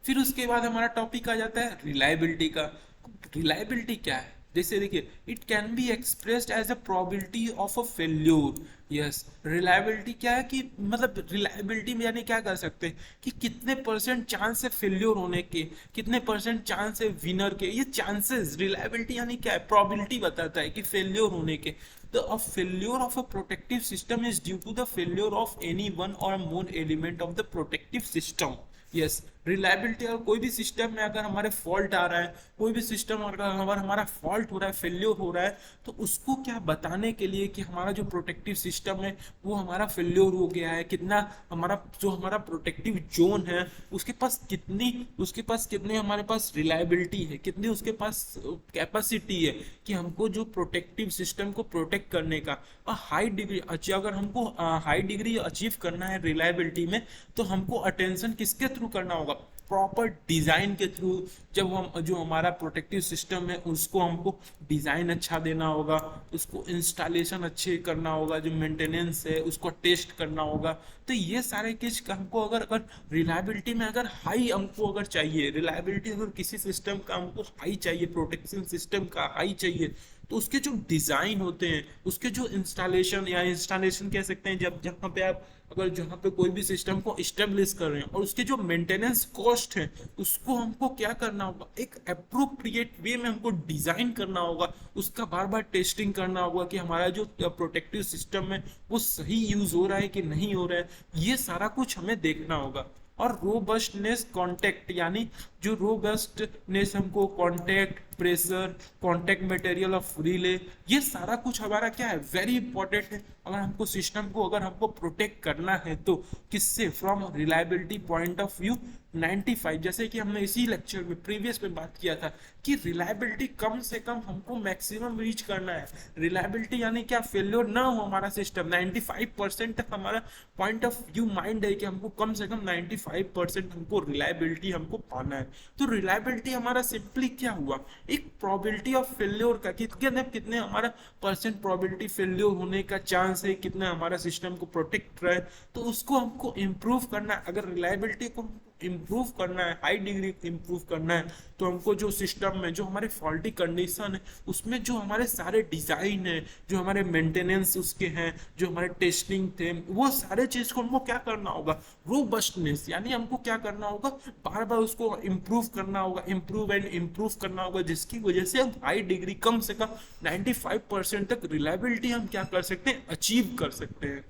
फिर उसके बाद हमारा टॉपिक आ जाता है रिलायबिलिटी का। रिलायबिलिटी क्या है, जैसे देखिए it can be expressed as a probability of a failure. Yes, reliability क्या है कि मतलब रिलायबिलिटी में यानी क्या कर सकते हैं कि कितने परसेंट चांस है फेल्योर होने के, कितने परसेंट चांस है विनर के, ये चांसेस। रिलायबिलिटी यानी क्या है, प्रोबेबिलिटी बताता है कि फेल्योर होने के। The a failure of a protective system is due to the failure of any one or more element of the protective system. Yes, reliability और कोई भी सिस्टम में अगर हमारे फॉल्ट आ रहा है, कोई भी सिस्टम अगर हमारा फॉल्ट हो रहा है, फेल्योर हो रहा है, तो उसको क्या बताने के लिए कि हमारा जो प्रोटेक्टिव सिस्टम है वो हमारा फेल्योर हो गया है, कितना हमारा जो हमारा प्रोटेक्टिव जोन है उसके पास कितनी हमारे पास रिलायबिलिटी है, कितनी उसके पास कैपेसिटी है कि हमको जो प्रोटेक्टिव सिस्टम को प्रोटेक्ट करने का हाई डिग्री अगर हमको हाई डिग्री अचीव करना है रिलायबिलिटी में, तो हमको अटेंशन किसके थ्रू करना होगा, प्रॉपर डिजाइन के थ्रू। जब हम जो हमारा प्रोटेक्टिव सिस्टम है उसको हमको डिजाइन अच्छा देना होगा, उसको इंस्टॉलेशन अच्छे करना होगा, जो मेंटेनेंस है उसको टेस्ट करना होगा। तो ये सारे चीज हमको अगर रिलायबिलिटी में अगर हाई हमको अगर चाहिए, रिलायबिलिटी अगर किसी सिस्टम का हमको हाई चाहिए, प्रोटेक्शन सिस्टम का हाई चाहिए, तो उसके जो डिजाइन होते हैं, उसके जो इंस्टॉलेशन कह सकते हैं, जब जहाँ पे आप अगर जहाँ पे कोई भी सिस्टम को इस्टेब्लिश कर रहे हैं, और उसके जो मेंटेनेंस कॉस्ट है उसको हमको क्या करना होगा, एक अप्रोप्रिएट वे में हमको डिजाइन करना होगा, उसका बार बार टेस्टिंग करना होगा कि हमारा जो प्रोटेक्टिव सिस्टम है वो सही यूज हो रहा है कि नहीं हो रहा है, ये सारा कुछ हमें देखना होगा। और रोबस्टनेस कॉन्टेक्ट यानी जो रोबस्टनेस हमको contact pressure, contact material of relay, ये सारा कुछ हमारा क्या है, वेरी इंपॉर्टेंट है। अगर हमको सिस्टम को अगर हमको प्रोटेक्ट करना है तो किससे, from reliability point of view 95। जैसे कि हमने इसी लेक्चर में प्रीवियस में बात किया था कि रिलायबिलिटी कम से कम हमको मैक्सिमम रीच करना है। रिलायबिलिटी यानी क्या, फेल्योर ना हो हमारा सिस्टम, 95% तक हमारा पॉइंट ऑफ व्यू माइंड है कि हमको कम से कम 95% हमको रिलायबिलिटी हमको पाना है। तो रिलायबिलिटी हमारा सिंपली क्या हुआ, एक प्रोबेबिलिटी ऑफ फेल्योर का, कितने हमारा परसेंट प्रोबेबिलिटी फेल्योर होने का चांस है, कितना हमारा सिस्टम को प्रोटेक्ट रहे, तो उसको हमको इम्प्रूव करना। अगर रिलायबिलिटी को इम्प्रूव करना है, हाई डिग्री इम्प्रूव करना है, तो हमको जो सिस्टम में जो हमारे फॉल्टी कंडीशन है उसमें जो हमारे सारे डिजाइन है, जो हमारे मेंटेनेंस उसके हैं, जो हमारे टेस्टिंग थे, वो सारे चीज को हमको क्या करना होगा, रोबस्टनेस, यानी हमको क्या करना होगा, बार बार उसको इम्प्रूव करना होगा, इम्प्रूव एंड इम्प्रूव करना होगा, जिसकी वजह से हम हाई डिग्री कम से कम 95% तक रिलायबिलिटी हम क्या कर सकते हैं, अचीव कर सकते हैं।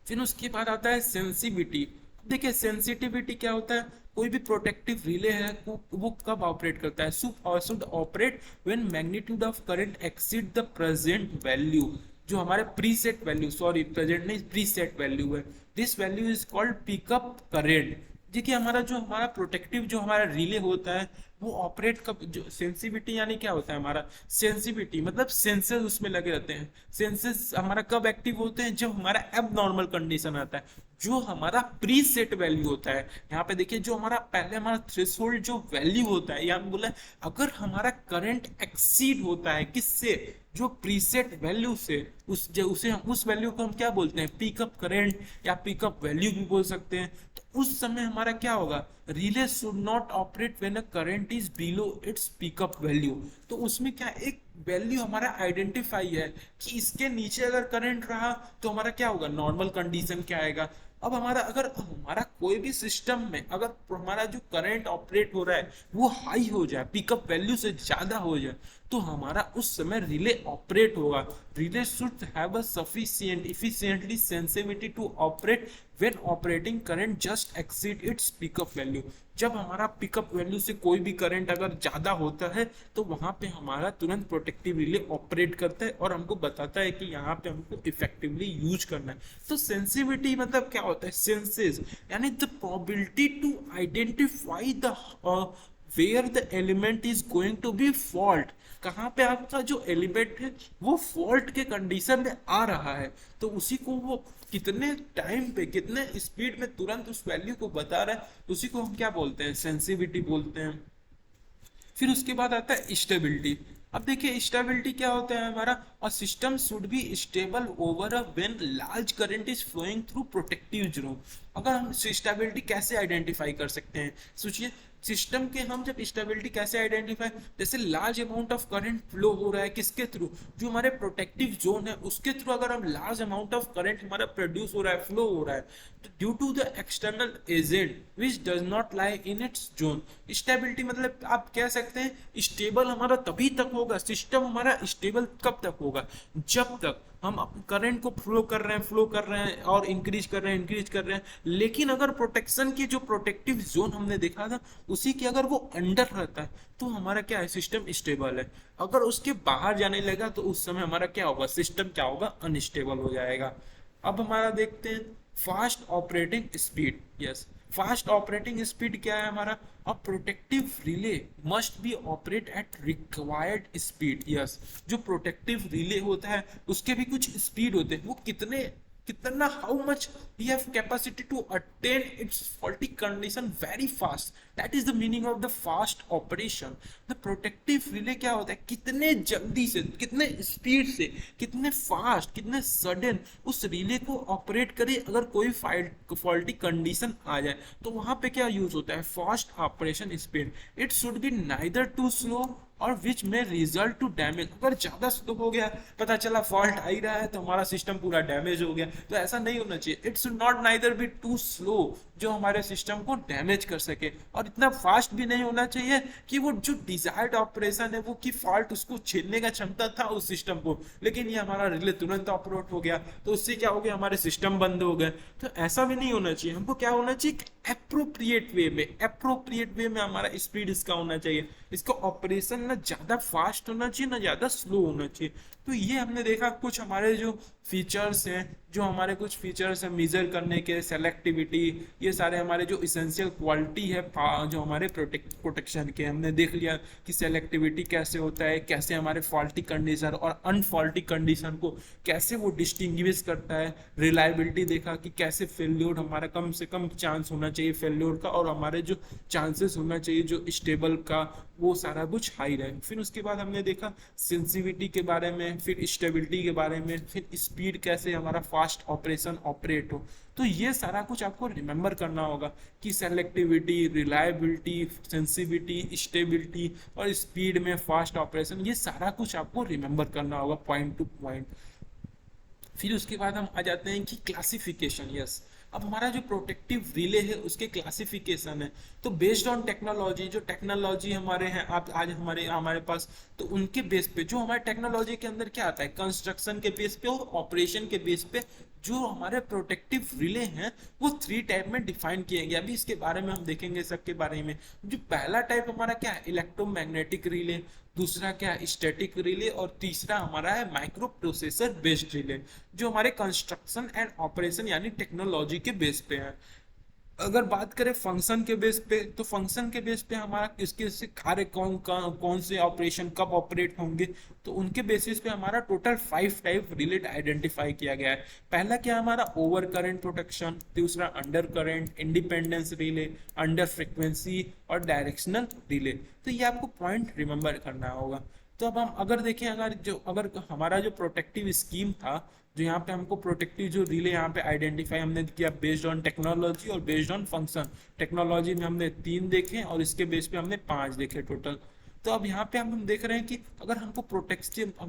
फिर उसके बाद आता है सेंसिटिविटी। देखिए सेंसिटिविटी क्या होता है, कोई भी प्रोटेक्टिव रिले है वो कब ऑपरेट करता है, should operate when magnitude of current exceed the present value, जो हमारे प्रीसेट वैल्यू, सॉरी प्रेजेंट नहीं प्रीसेट वैल्यू है, this value is called pickup current. देखिए हमारा प्रोटेक्टिव जो हमारा रिले होता है वो ऑपरेट कब, जो सेंसिटिविटी यानी क्या होता है हमारा सेंसिटिविटी, मतलब सेंसर उसमें लगे रहते हैं, सेंसर्स हमारा कब एक्टिव होते हैं, जब हमारा एबनॉर्मल कंडीशन आता है, जो हमारा प्री सेट वैल्यू होता है। यहाँ पे देखिए जो हमारा पहले हमारा थ्रेशोल्ड जो वैल्यू होता है, यहाँ बोला अगर हमारा करंट एक्सीड होता है किससे, जो प्रीसेट वैल्यू से, उसे हम उस वैल्यू को हम क्या बोलते हैं, पिकअप करंट या पिकअप वैल्यू भी बोल सकते हैं। तो उस समय हमारा क्या होगा, relay should not operate when a current is below it's pickup value. तो उसमें क्या एक वैल्यू हमारा आइडेंटिफाई है कि इसके नीचे अगर करंट रहा तो हमारा क्या होगा, नॉर्मल कंडीशन क्या आएगा। अब अगर हमारा कोई भी सिस्टम में अगर हमारा जो करंट ऑपरेट हो रहा है वो हाई हो जाए, पिकअप वैल्यू से ज्यादा हो जाए, तो हमारा उस समय रिले ऑपरेट होगा। Relay should have a sufficient efficiently sensitivity to operate when operating current just exceed its pickup value. जब हमारा पिकअप वैल्यू से कोई भी करंट अगर ज्यादा होता है तो वहां पे हमारा तुरंत प्रोटेक्टिव रिले ऑपरेट करता है और हमको बताता है कि यहाँ पे हमको इफेक्टिवली यूज करना है। तो सेंसिटिविटी मतलब क्या होता है, सेंसेस यानी the probability to identify the where the element is going to be fault, कहाँ पे आपका जो एलिमेंट है वो फॉल्ट के कंडीशन में आ रहा है, तो उसी को वो कितने टाइम पे कितने स्पीड में तुरंत उस वैल्यू को बता रहा है, उसी को हम क्या बोलते हैं, सेंसिटिविटी बोलते हैं। फिर उसके बाद आता है स्टेबिलिटी। अब देखिए स्टेबिलिटी क्या होता है हमारा, और system should be stable over a when large current is flowing through protective zone. अगर हम स्टेबिलिटी कैसे आइडेंटिफाई कर सकते हैं, सोचिए सिस्टम के हम जब स्टेबिलिटी कैसे आइडेंटिफाई, जैसे large amount of current flow हो रहा है किसके थ्रू, जो हमारे प्रोटेक्टिव जोन है उसके थ्रू अगर हम लार्ज अमाउंट ऑफ करंट हमारा प्रोड्यूस हो रहा है, फ्लो हो रहा है, तो due to the external agent which does not lie in its zone. Stability मतलब आप कह सकते हैं स्टेबल हमारा तभी तक होगा, सिस्टम हमारा स्टेबल कब तक होगा, जब तक हम करंट को फ्लो कर रहे हैं और इंक्रीज कर रहे हैं, लेकिन अगर प्रोटेक्शन की जो प्रोटेक्टिव जोन हमने देखा था उसी के अगर वो अंडर रहता है तो हमारा क्या है, सिस्टम स्टेबल है। अगर उसके बाहर जाने लगा तो उस समय हमारा क्या होगा, सिस्टम क्या होगा, अनस्टेबल हो जाएगा। अब हमारा देखते हैं fast operating speed. Yes, fast operating speed क्या है हमारा, a protective relay must be operate at required speed. Yes, जो प्रोटेक्टिव रिले होता है उसके भी कुछ स्पीड होते हैं, वो कितना how much he have capacity to attain its faulty condition very fast, that is the meaning of the fast operation। the protective relay क्या होता है, कितने जल्दी से, कितने स्पीड से, कितने फास्ट, कितने सडन उस रिले को ऑपरेट करे अगर कोई फॉल्टी कंडीशन आ जाए, तो वहां पे क्या यूज होता है, fast operation speed. It should be neither too slow और विच में रिजल्ट टू डैमेज। अगर ज्यादा स्लो हो गया, पता चला फॉल्ट आ ही रहा है तो हमारा सिस्टम पूरा डैमेज हो गया, तो ऐसा नहीं होना चाहिए। It should not neither be too slow जो हमारे सिस्टम को डैमेज कर सके, और इतना फास्ट भी नहीं होना चाहिए कि वो जो डिजायर्ड ऑपरेशन है वो की फॉल्ट उसको छीनने का क्षमता था उस सिस्टम को, लेकिन ये हमारा रिले तुरंत ऑपरेट हो गया तो उससे क्या हो गया, हमारे सिस्टम बंद हो गए। तो ऐसा भी नहीं होना चाहिए, हमको क्या होना चाहिए, एप्रोप्रिएट वे में हमारा स्पीड इसका होना चाहिए। इसका ऑपरेशन ना ज्यादा फास्ट होना चाहिए ना ज्यादा स्लो होना चाहिए। तो ये हमने देखा कुछ हमारे जो फीचर्स हैं, जो हमारे कुछ फीचर्स हैं मेजर करने के, सेलेक्टिविटी, ये सारे हमारे जो इसेंशियल क्वालिटी है जो हमारे प्रोटेक्शन के, हमने देख लिया कि सेलेक्टिविटी कैसे होता है, कैसे हमारे फॉल्टी कंडीशन और अनफॉल्टी कंडीशन को कैसे वो डिस्टिंग्विश करता है। रिलायबिलिटी देखा कि कैसे फेल्योर हमारा कम से कम चांस होना चाहिए फेल्योर का, और हमारे जो चांसेस होना चाहिए जो स्टेबल का वो सारा कुछ हाई रहे। फिर उसके बाद हमने देखा सेंसिटिविटी के बारे में, फिर स्टेबिलिटी के बारे में, फिर स्पीड कैसे हमारा फास्ट ऑपरेशन ऑपरेट हो। तो ये सारा कुछ आपको रिमेंबर करना होगा कि सेलेक्टिविटी, रिलायबिलिटी, सेंसिटिविटी, स्टेबिलिटी और स्पीड में फास्ट ऑपरेशन, ये सारा कुछ आपको रिमेंबर करना होगा पॉइंट टू पॉइंट। फिर उसके बाद हम आ जाते हैं कि क्लासिफिकेशन। यस, अब हमारा जो प्रोटेक्टिव रिले है उसके क्लासिफिकेशन है। तो बेस्ड ऑन टेक्नोलॉजी, जो टेक्नोलॉजी हमारे हैं आप आज हमारे हमारे पास, तो उनके बेस पे जो हमारे टेक्नोलॉजी के अंदर क्या आता है, कंस्ट्रक्शन के बेस पे और ऑपरेशन के बेस पे जो हमारे प्रोटेक्टिव रिले हैं वो 3 टाइप में डिफाइन किए गए। अभी इसके बारे में हम देखेंगे सबके बारे में। जो पहला टाइप हमारा क्या है, इलेक्ट्रोमैग्नेटिक रिले, दूसरा क्या है, स्टैटिक रिले, और तीसरा हमारा है माइक्रो प्रोसेसर बेस्ड रिले, जो हमारे कंस्ट्रक्शन एंड ऑपरेशन यानी टेक्नोलॉजी के बेस पे है। अगर बात करें फंक्शन के बेस पे, तो फंक्शन के बेस पे हमारा किसके से कार्य कौन से ऑपरेशन कब ऑपरेट होंगे, तो उनके बेसिस पे हमारा टोटल 5 टाइप रिलेट आइडेंटिफाई किया गया है। पहला क्या हमारा ओवर करंट प्रोटेक्शन, दूसरा under current, independence relay, under frequency और डायरेक्शनल रिले। तो ये आपको पॉइंट रिमेंबर करना होगा। तो अब हम अगर देखें, अगर हमारा जो प्रोटेक्टिव स्कीम था, जो यहाँ पे हमको प्रोटेक्टिव जो रिले यहाँ पे आइडेंटिफाई हमने किया बेस्ड ऑन टेक्नोलॉजी और बेस्ड ऑन फंक्शन। टेक्नोलॉजी में हमने 3 देखे और इसके बेस पे हमने 5 देखे टोटल। तो अब यहाँ पे हम देख रहे हैं कि अगर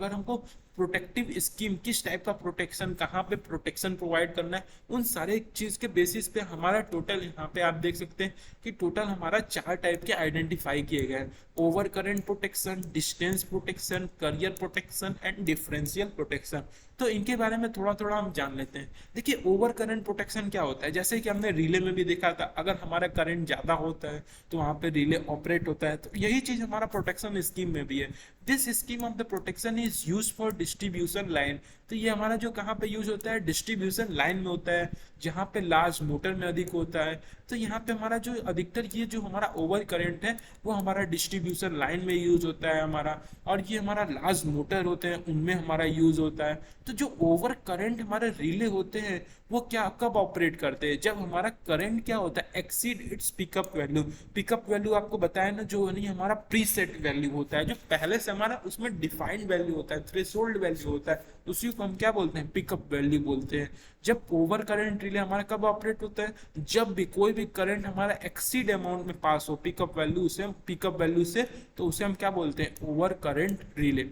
हमको प्रोटेक्टिव स्कीम किस टाइप का प्रोटेक्शन, कहाँ पे प्रोटेक्शन प्रोवाइड करना है, उन सारे चीज के बेसिस पे हमारा टोटल यहाँ पे आप देख सकते हैं कि टोटल हमारा 4 टाइप के आइडेंटिफाई किए गए हैं। Over current protection, distance protection, career protection and differential protection. तो इनके बारे में थोड़ा थोड़ा हम जान लेते हैं। देखिए ओवर करंट प्रोटेक्शन क्या होता है, जैसे कि हमने रिले में भी देखा था, अगर हमारा करंट ज्यादा होता है तो वहां पे रिले ऑपरेट होता है। तो यही चीज हमारा प्रोटेक्शन स्कीम में भी है। This scheme of the protection is use for distribution line. तो ये हमारा जो कहाँ पे यूज होता है, डिस्ट्रीब्यूशन लाइन में होता है, जहाँ पे लार्ज मोटर में अधिक होता है। तो यहाँ पे हमारा जो अधिकतर ये जो हमारा ओवर करंट है वो हमारा डिस्ट्रीब्यूशन लाइन में यूज होता है हमारा, और ये हमारा लार्ज मोटर होते हैं उनमें हमारा यूज होता है। तो जो ओवर करंट हमारे रिले होते हैं वो क्या कब ऑपरेट करते हैं, जब हमारा करंट क्या होता है, exceed its pickup value. Pickup value आपको बताया ना, जो नहीं हमारा प्रीसेट वैल्यू होता है, जो पहले से हमारा उसमें डिफाइंड वैल्यू होता है, थ्रेशोल्ड वैल्यू होता है, उसी को हम क्या बोलते हैं, पिकअप वैल्यू बोलते हैं। जब ओवर करंट रिले हमारा कब ऑपरेट होता है, जब भी कोई भी करंट हमारा एक्सीड अमाउंट में पास हो पिकअप वैल्यू से, तो उसे हम क्या बोलते हैं, ओवर करंट रिले।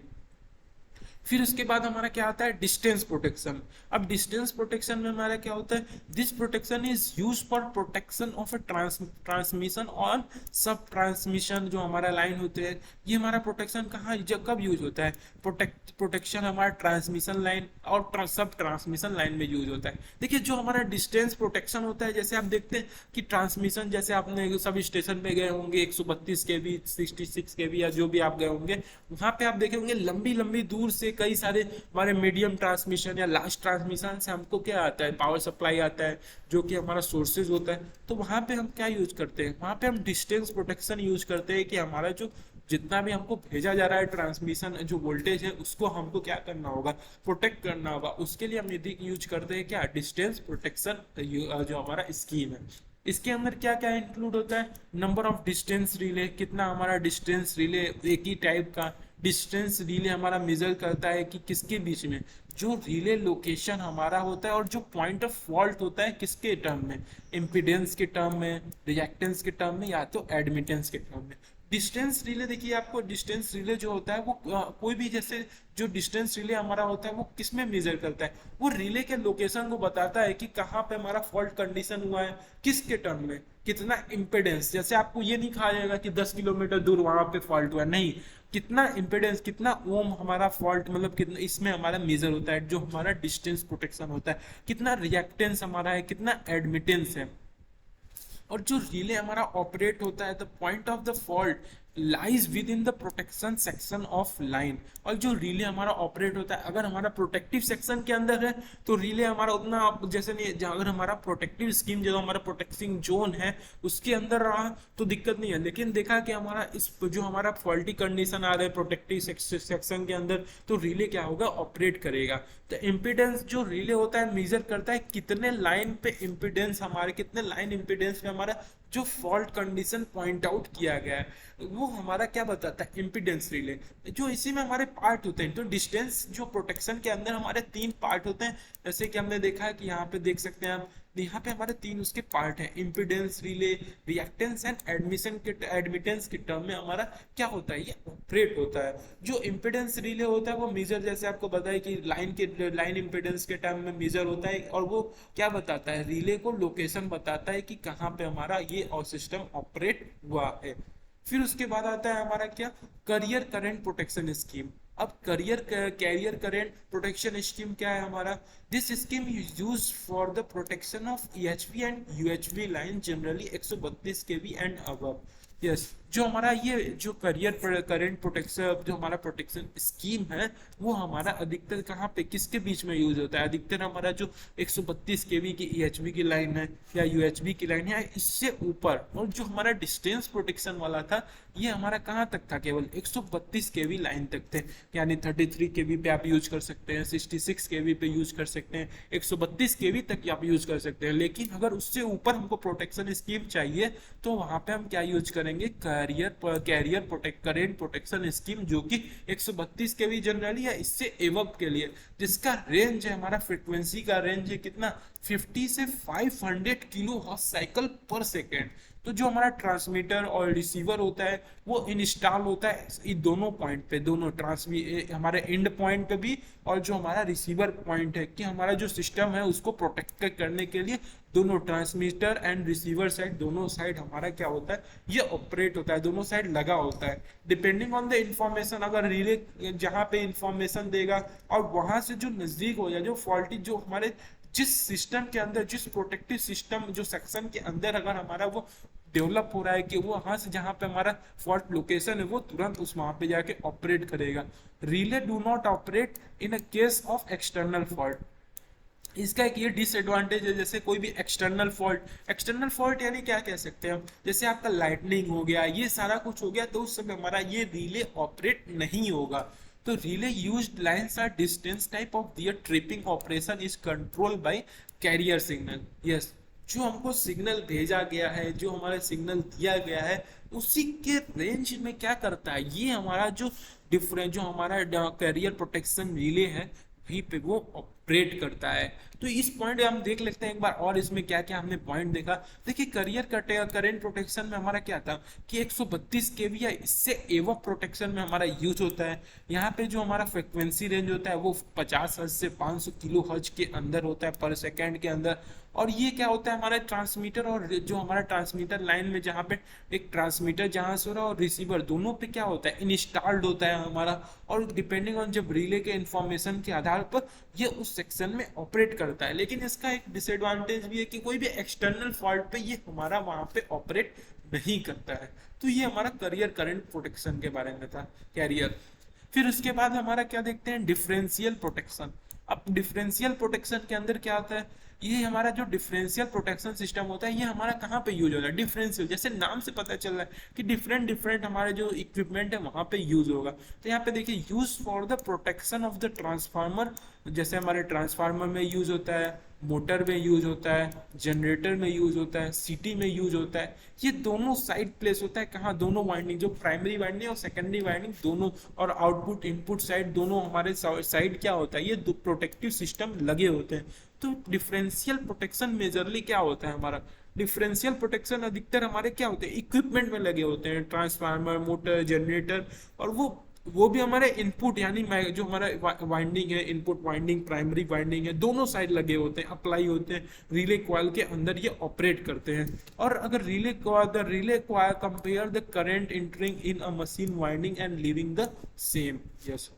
फिर उसके बाद हमारा क्या आता है, डिस्टेंस प्रोटेक्शन। अब डिस्टेंस प्रोटेक्शन में हमारा क्या होता है, this protection is use for protection of A transmission और सब ट्रांसमिशन। जो हमारा लाइन होते हैं, ये हमारा प्रोटेक्शन कहाँ कब यूज होता है, प्रोटेक्शन हमारा ट्रांसमिशन लाइन और सब ट्रांसमिशन लाइन में यूज होता है। देखिए जो हमारा डिस्टेंस प्रोटेक्शन होता है, जैसे आप देखते हैं कि ट्रांसमिशन, जैसे आपने सब स्टेशन पे गए होंगे 132 kV 66 kV या जो भी आप गए होंगे, वहां पे आप देखे होंगे लंबी लंबी दूर से कई सारे हमारे मीडियम ट्रांसमिशन या लास्ट ट्रांसमिशन से हमको क्या आता है, पावर सप्लाई आता है, जो कि हमारा सोर्सेज होता है। तो वहां पे हम क्या यूज करते हैं, वहां पे हम डिस्टेंस प्रोटेक्शन यूज करते हैं कि हमारा जो जितना भी हमको भेजा जा रहा है ट्रांसमिशन जो वोल्टेज है, उसको हमको क्या करना होगा, प्रोटेक्ट करना होगा। उसके लिए हम यदि यूज करते हैं क्या, डिस्टेंस प्रोटेक्शन जो हमारा स्कीम है। इसके अंदर क्या क्या इंक्लूड होता है, नंबर ऑफ डिस्टेंस रिले, कितना हमारा डिस्टेंस रिले एक ही टाइप का डिस्टेंस रिले हमारा मेजर करता है कि किसके बीच में जो रिले लोकेशन हमारा होता है और जो पॉइंट ऑफ फॉल्ट होता है किसके टर्म में, इम्पीडेंस के टर्म में, रिएक्टेंस के टर्म में, या तो एडमिटेंस के टर्म में। डिस्टेंस रिले देखिए, आपको डिस्टेंस रिले जो होता है वो कोई भी जैसे जो डिस्टेंस रिले हमारा होता है वो किस में मेजर करता है, वो रिले के लोकेशन को बताता है कि कहाँ पे हमारा फॉल्ट कंडीशन हुआ है, किसके टर्म में, कितना इम्पेडेंस। जैसे आपको ये नहीं कहा जाएगा कि 10 किलोमीटर दूर वहां पे फॉल्ट हुआ, नहीं, कितना इम्पेडेंस, कितना ओम हमारा फॉल्ट, मतलब कितना इसमें हमारा मेजर होता है, जो हमारा डिस्टेंस प्रोटेक्शन होता है। कितना रिएक्टेंस हमारा है, कितना एडमिटेंस है। और जो रिले हमारा ऑपरेट होता है, the point of the fault lies with in the protection section of line. और जो रिले हमारा ऑपरेट होता है, अगर हमारा प्रोटेक्टिव सेक्शन के अंदर है तो रिले हमारा उतना जैसे नहीं, अगर हमारा प्रोटेक्टिव स्कीम जो हमारा प्रोटेक्टिंग जोन है उसके अंदर रहा तो दिक्कत नहीं है। लेकिन देखा कि हमारा इस जो हमारा फॉल्टी कंडीशन आ रहा है प्रोटेक्टिव सेक्शन के अंदर, तो रिले क्या होगा, ऑपरेट करेगा। तो इम्पिडेंस जो रिले होता है मेजर करता है कितने लाइन पे इम्पिडेंस हमारे, कितने लाइन इम्पिडेंस पे हमारा जो फॉल्ट कंडीशन पॉइंट आउट किया गया है वो हमारा क्या बताता है, इम्पीडेंस रिले। जो इसी में हमारे पार्ट होते हैं, तो डिस्टेंस जो प्रोटेक्शन के अंदर हमारे 3 पार्ट होते हैं, जैसे कि हमने देखा है कि यहाँ पे देख सकते हैं आप, यहाँ पे हमारे 3 उसके पार्ट हैं, impedance relay, reactance and admittance के टर्म में हमारा क्या होता है, ये ऑपरेट होता है। जो इम्पीडेंस रिले होता है वो मेजर, जैसे आपको बताया कि लाइन इम्पीडेंस के टर्म में मेजर होता है, और वो क्या बताता है, रिले को लोकेशन बताता है कि कहाँ पे हमारा ये और सिस्टम ऑपरेट हुआ है। फिर उसके बाद आता है हमारा क्या, करियर करंट प्रोटेक्शन स्कीम। अब कैरियर करंट प्रोटेक्शन स्कीम क्या है हमारा, this scheme is use for the protection of EHV and UHV line generally 132 kV and above. Yes, जो हमारा ये जो करियर करंट प्रोटेक्शन, जो हमारा प्रोटेक्शन स्कीम है, वो हमारा अधिकतर कहाँ पे, किसके बीच में यूज होता है, अधिकतर हमारा जो 132 kV की EHV की लाइन है या UHV की लाइन है, इससे ऊपर। और जो हमारा डिस्टेंस प्रोटेक्शन वाला था, ये हमारा कहाँ तक था, केवल 132 kV लाइन तक थे, यानी 33 kV पे आप यूज कर सकते हैं, 66 kV पे यूज कर सकते हैं, 132 kV तक आप यूज कर सकते हैं। लेकिन अगर उससे ऊपर हमको प्रोटेक्शन स्कीम चाहिए, तो वहां पे हम क्या यूज करेंगे, कैरियर करंट प्रोटेक्शन स्कीम, जो कि 132 kV जनरली है, इससे एवब के लिए, जिसका रेंज है हमारा, फ्रिक्वेंसी का रेंज है कितना, 50 से 500 किलो हर्ट्ज साइकिल पर सेकेंड। तो जो हमारा ट्रांसमीटर और रिसीवर होता है वो इंस्टॉल होता है इन दोनों पॉइंट पे, दोनों हमारे एंड पॉइंट पे भी, और जो हमारा रिसीवर पॉइंट है, कि हमारा जो सिस्टम है उसको प्रोटेक्ट करने के लिए दोनों ट्रांसमीटर एंड रिसीवर साइड, दोनों साइड हमारा क्या होता है, ये ऑपरेट होता है, दोनों साइड लगा होता है, डिपेंडिंग ऑन द इंफॉर्मेशन। अगर रिले जहाँ पे इंफॉर्मेशन देगा और वहां से जो नजदीक हो जाए, जो फॉल्टी, जो हमारे जिस सिस्टम के अंदर, जिस प्रोटेक्टिव सिस्टम जो सेक्शन के अंदर अगर हमारा वो डेवलप हो रहा है, कि वो वहां से जहां पे हमारा फॉल्ट लोकेशन है, वो तुरंत उस वहां पे जाके ऑपरेट करेगा। Relay do not operate in a case of external fault. इसका एक ये डिसएडवांटेज है, जैसे कोई भी एक्सटर्नल फॉल्ट यानी क्या कह सकते हैं हम, जैसे आपका लाइटनिंग हो गया, ये सारा कुछ हो गया, तो उस समय हमारा ये रिले ऑपरेट नहीं होगा। तो relay used lines are distance type of their tripping operation is control by carrier signal. Yes, जो हमको सिग्नल भेजा गया है, जो हमारा सिग्नल दिया गया है, उसी के रेंज में क्या करता है, ये हमारा जो डिफरेंट, जो हमारा कैरियर प्रोटेक्शन रिले है, वहीं पे वो ऑपरेट करता है। तो इस पॉइंट हम देख लेते हैं एक बार, और इसमें क्या क्या हमने पॉइंट देखा। देखिए, करियर करंट प्रोटेक्शन में हमारा क्या था कि 132 kV या इससे एवं प्रोटेक्शन में हमारा यूज होता है। यहाँ पे जो हमारा फ्रिक्वेंसी रेंज होता है वो 50 हर्ट्ज से 500 किलो हर्ट्ज के अंदर होता है, पर सेकेंड के अंदर। और ये क्या होता है, हमारा ट्रांसमीटर, और जो हमारा ट्रांसमीटर लाइन में जहाँ पे एक ट्रांसमीटर जहाँ से हो रहा है और रिसीवर दोनों पे क्या होता है, इंस्टॉल्ड होता है हमारा। और डिपेंडिंग ऑन जब रिले के इंफॉर्मेशन के आधार पर ये उस सेक्शन में ऑपरेट करता है। लेकिन इसका एक डिसएडवांटेज भी है कि कोई भी एक्सटर्नल फॉल्ट पे ये हमारा वहां पे ऑपरेट नहीं करता है। तो ये हमारा करियर करंट प्रोटेक्शन के बारे में था, कैरियर। फिर उसके बाद हमारा क्या देखते हैं, डिफरेंशियल प्रोटेक्शन। अब डिफरेंशियल प्रोटेक्शन के अंदर क्या होता है, ये हमारा जो डिफरेंशियल प्रोटेक्शन सिस्टम होता है, ये हमारा कहाँ पे यूज होता है, डिफरेंशियल, जैसे नाम से पता चल रहा है कि डिफरेंट हमारे जो इक्विपमेंट है वहां पे यूज होगा। तो यहाँ पे देखिए, use for the protection of the transformer, जैसे हमारे ट्रांसफार्मर में यूज होता है, मोटर में यूज होता है, जनरेटर में यूज होता है, सिटी में यूज होता है। ये दोनों साइड प्लेस होता है, कहाँ, दोनों वाइंडिंग, जो प्राइमरी वाइंडिंग और सेकेंडरी वाइंडिंग दोनों, और आउटपुट इनपुट साइड दोनों हमारे साइड क्या होता है, ये दो प्रोटेक्टिव सिस्टम लगे होते हैं। तो डिफरेंशियल प्रोटेक्शन मेजरली क्या होता है हमारा, डिफरेंशियल प्रोटेक्शन अधिकतर हमारे क्या होते हैं, इक्विपमेंट में लगे होते हैं, ट्रांसफार्मर, मोटर, जनरेटर, और वो भी हमारे इनपुट, यानी जो हमारा वाइंडिंग है, इनपुट वाइंडिंग, प्राइमरी वाइंडिंग है, दोनों साइड लगे होते हैं, अप्लाई होते हैं, रिले कॉइल के अंदर ये ऑपरेट करते हैं। और अगर relay coil compare the current entering in a machine winding and leaving the same. Yes,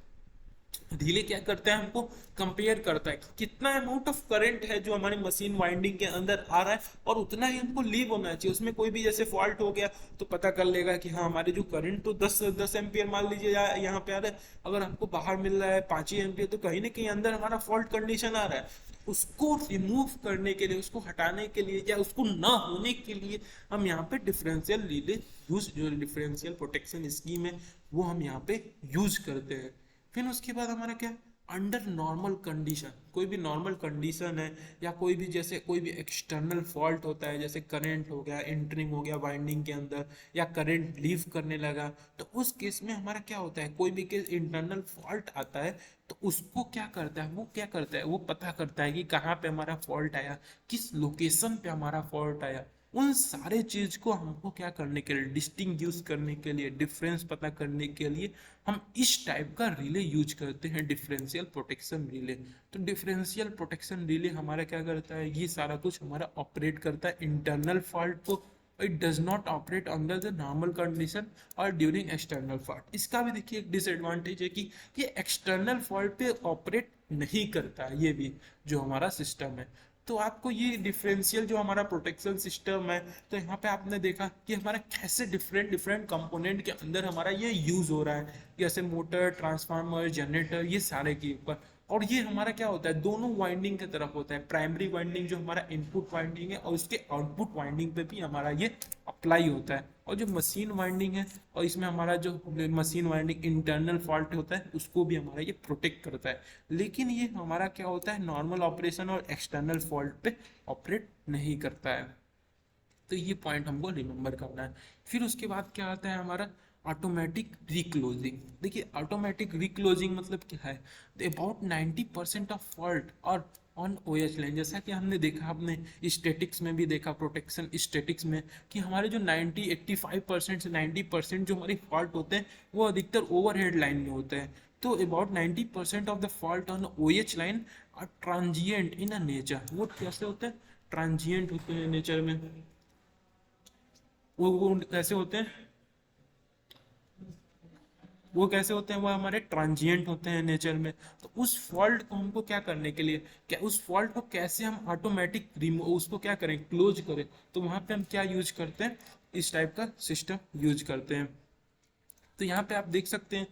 relay क्या करता है, हमको कंपेयर करता है कि कितना अमाउंट ऑफ करंट है जो हमारी मशीन वाइंडिंग के अंदर आ रहा है, और उतना ही हमको लीव होना चाहिए। उसमें कोई भी जैसे फॉल्ट हो गया तो पता कर लेगा कि हाँ, हमारे जो करंट तो 10 एम्पियर मान लीजिए यहाँ पे आ रहा है, अगर हमको बाहर मिल रहा है 5 ही एम्पियर, तो कहीं ना कहीं अंदर हमारा फॉल्ट कंडीशन आ रहा है। उसको रिमूव करने के लिए, उसको हटाने के लिए, या उसको ना होने के लिए हम यहाँ पे डिफरेंशियल रिले यूज, जो डिफरेंशियल प्रोटेक्शन स्कीम है वो हम यहाँ पे यूज करते हैं। फिर उसके बाद हमारा क्या, अंडर नॉर्मल कंडीशन, कोई भी नॉर्मल कंडीशन है या कोई भी जैसे कोई भी एक्सटर्नल फॉल्ट होता है, जैसे करंट हो गया, एंटरिंग हो गया वाइंडिंग के अंदर, या करंट लीव करने लगा, तो उस केस में हमारा क्या होता है, कोई भी केस इंटरनल फॉल्ट आता है तो उसको क्या करता है, वो क्या करता है, वो पता करता है कि कहाँ पे हमारा फॉल्ट आया, किस लोकेशन पे हमारा फॉल्ट आया। उन सारे चीज को हमको क्या करने के लिए, डिस्टिंग्विश करने के लिए, डिफरेंस पता करने के लिए हम इस टाइप का रिले यूज करते हैं, डिफरेंशियल प्रोटेक्शन रिले। तो डिफरेंशियल प्रोटेक्शन रिले हमारा क्या करता है, ये सारा कुछ हमारा ऑपरेट करता है इंटरनल फॉल्ट को। It does not operate under the normal condition और ड्यूरिंग एक्सटर्नल फॉल्ट। इसका भी देखिए एक डिसएडवांटेज है कि ये एक्सटर्नल फॉल्ट पे ऑपरेट नहीं करता है, ये भी जो हमारा सिस्टम है। तो आपको ये डिफरेंशियल जो हमारा प्रोटेक्शन सिस्टम है, तो यहाँ पे आपने देखा कि हमारा कैसे डिफरेंट डिफरेंट कंपोनेंट के अंदर हमारा ये यूज हो रहा है, जैसे मोटर, ट्रांसफार्मर, जनरेटर, ये सारे के ऊपर। और ये हमारा क्या होता है, दोनों वाइंडिंग की तरफ होता है, प्राइमरी वाइंडिंग जो हमारा इनपुट वाइंडिंग है और उसके आउटपुट वाइंडिंग पे भी हमारा ये अप्लाई होता है। और जो मशीन वाइंडिंग है, और इसमें हमारा जो मशीन वाइंडिंग इंटरनल फॉल्ट होता है उसको भी हमारा ये प्रोटेक्ट करता है। लेकिन ये हमारा क्या होता है, नॉर्मल ऑपरेशन और एक्सटर्नल फॉल्ट पे ऑपरेट नहीं करता है। तो ये पॉइंट हमको रिमेंबर करना है। फिर उसके बाद क्या आता है हमारा ऑटोमेटिक रिक्लोजिंग। देखिए ऑटोमेटिक रिक्लोजिंग मतलब क्या है, अबाउट 90% ऑफ फॉल्ट और ऑन OH लाइन, जैसा कि हमने देखा, आपने स्टैटिक्स में भी देखा, प्रोटेक्शन स्टैटिक्स में, कि हमारे जो 85% से 90% जो हमारे फॉल्ट होते हैं वो अधिकतर ओवरहेड लाइन में होते हैं। तो about 90% of the fault on OH line are transient in a nature. वो कैसे होते हैं, ट्रांजिएंट होते हैं नेचर में। वो कैसे होते हैं, वो कैसे होते हैं, वो हमारे ट्रांजिएंट होते हैं नेचर में। तो उस फॉल्ट को हमको क्या करने के लिए, क्या उस फॉल्ट को कैसे हम ऑटोमेटिक रिमूव, उसको क्या करें, क्लोज करें, तो वहां पे हम क्या यूज करते हैं, इस टाइप का सिस्टम यूज करते हैं। तो यहाँ पे आप देख सकते हैं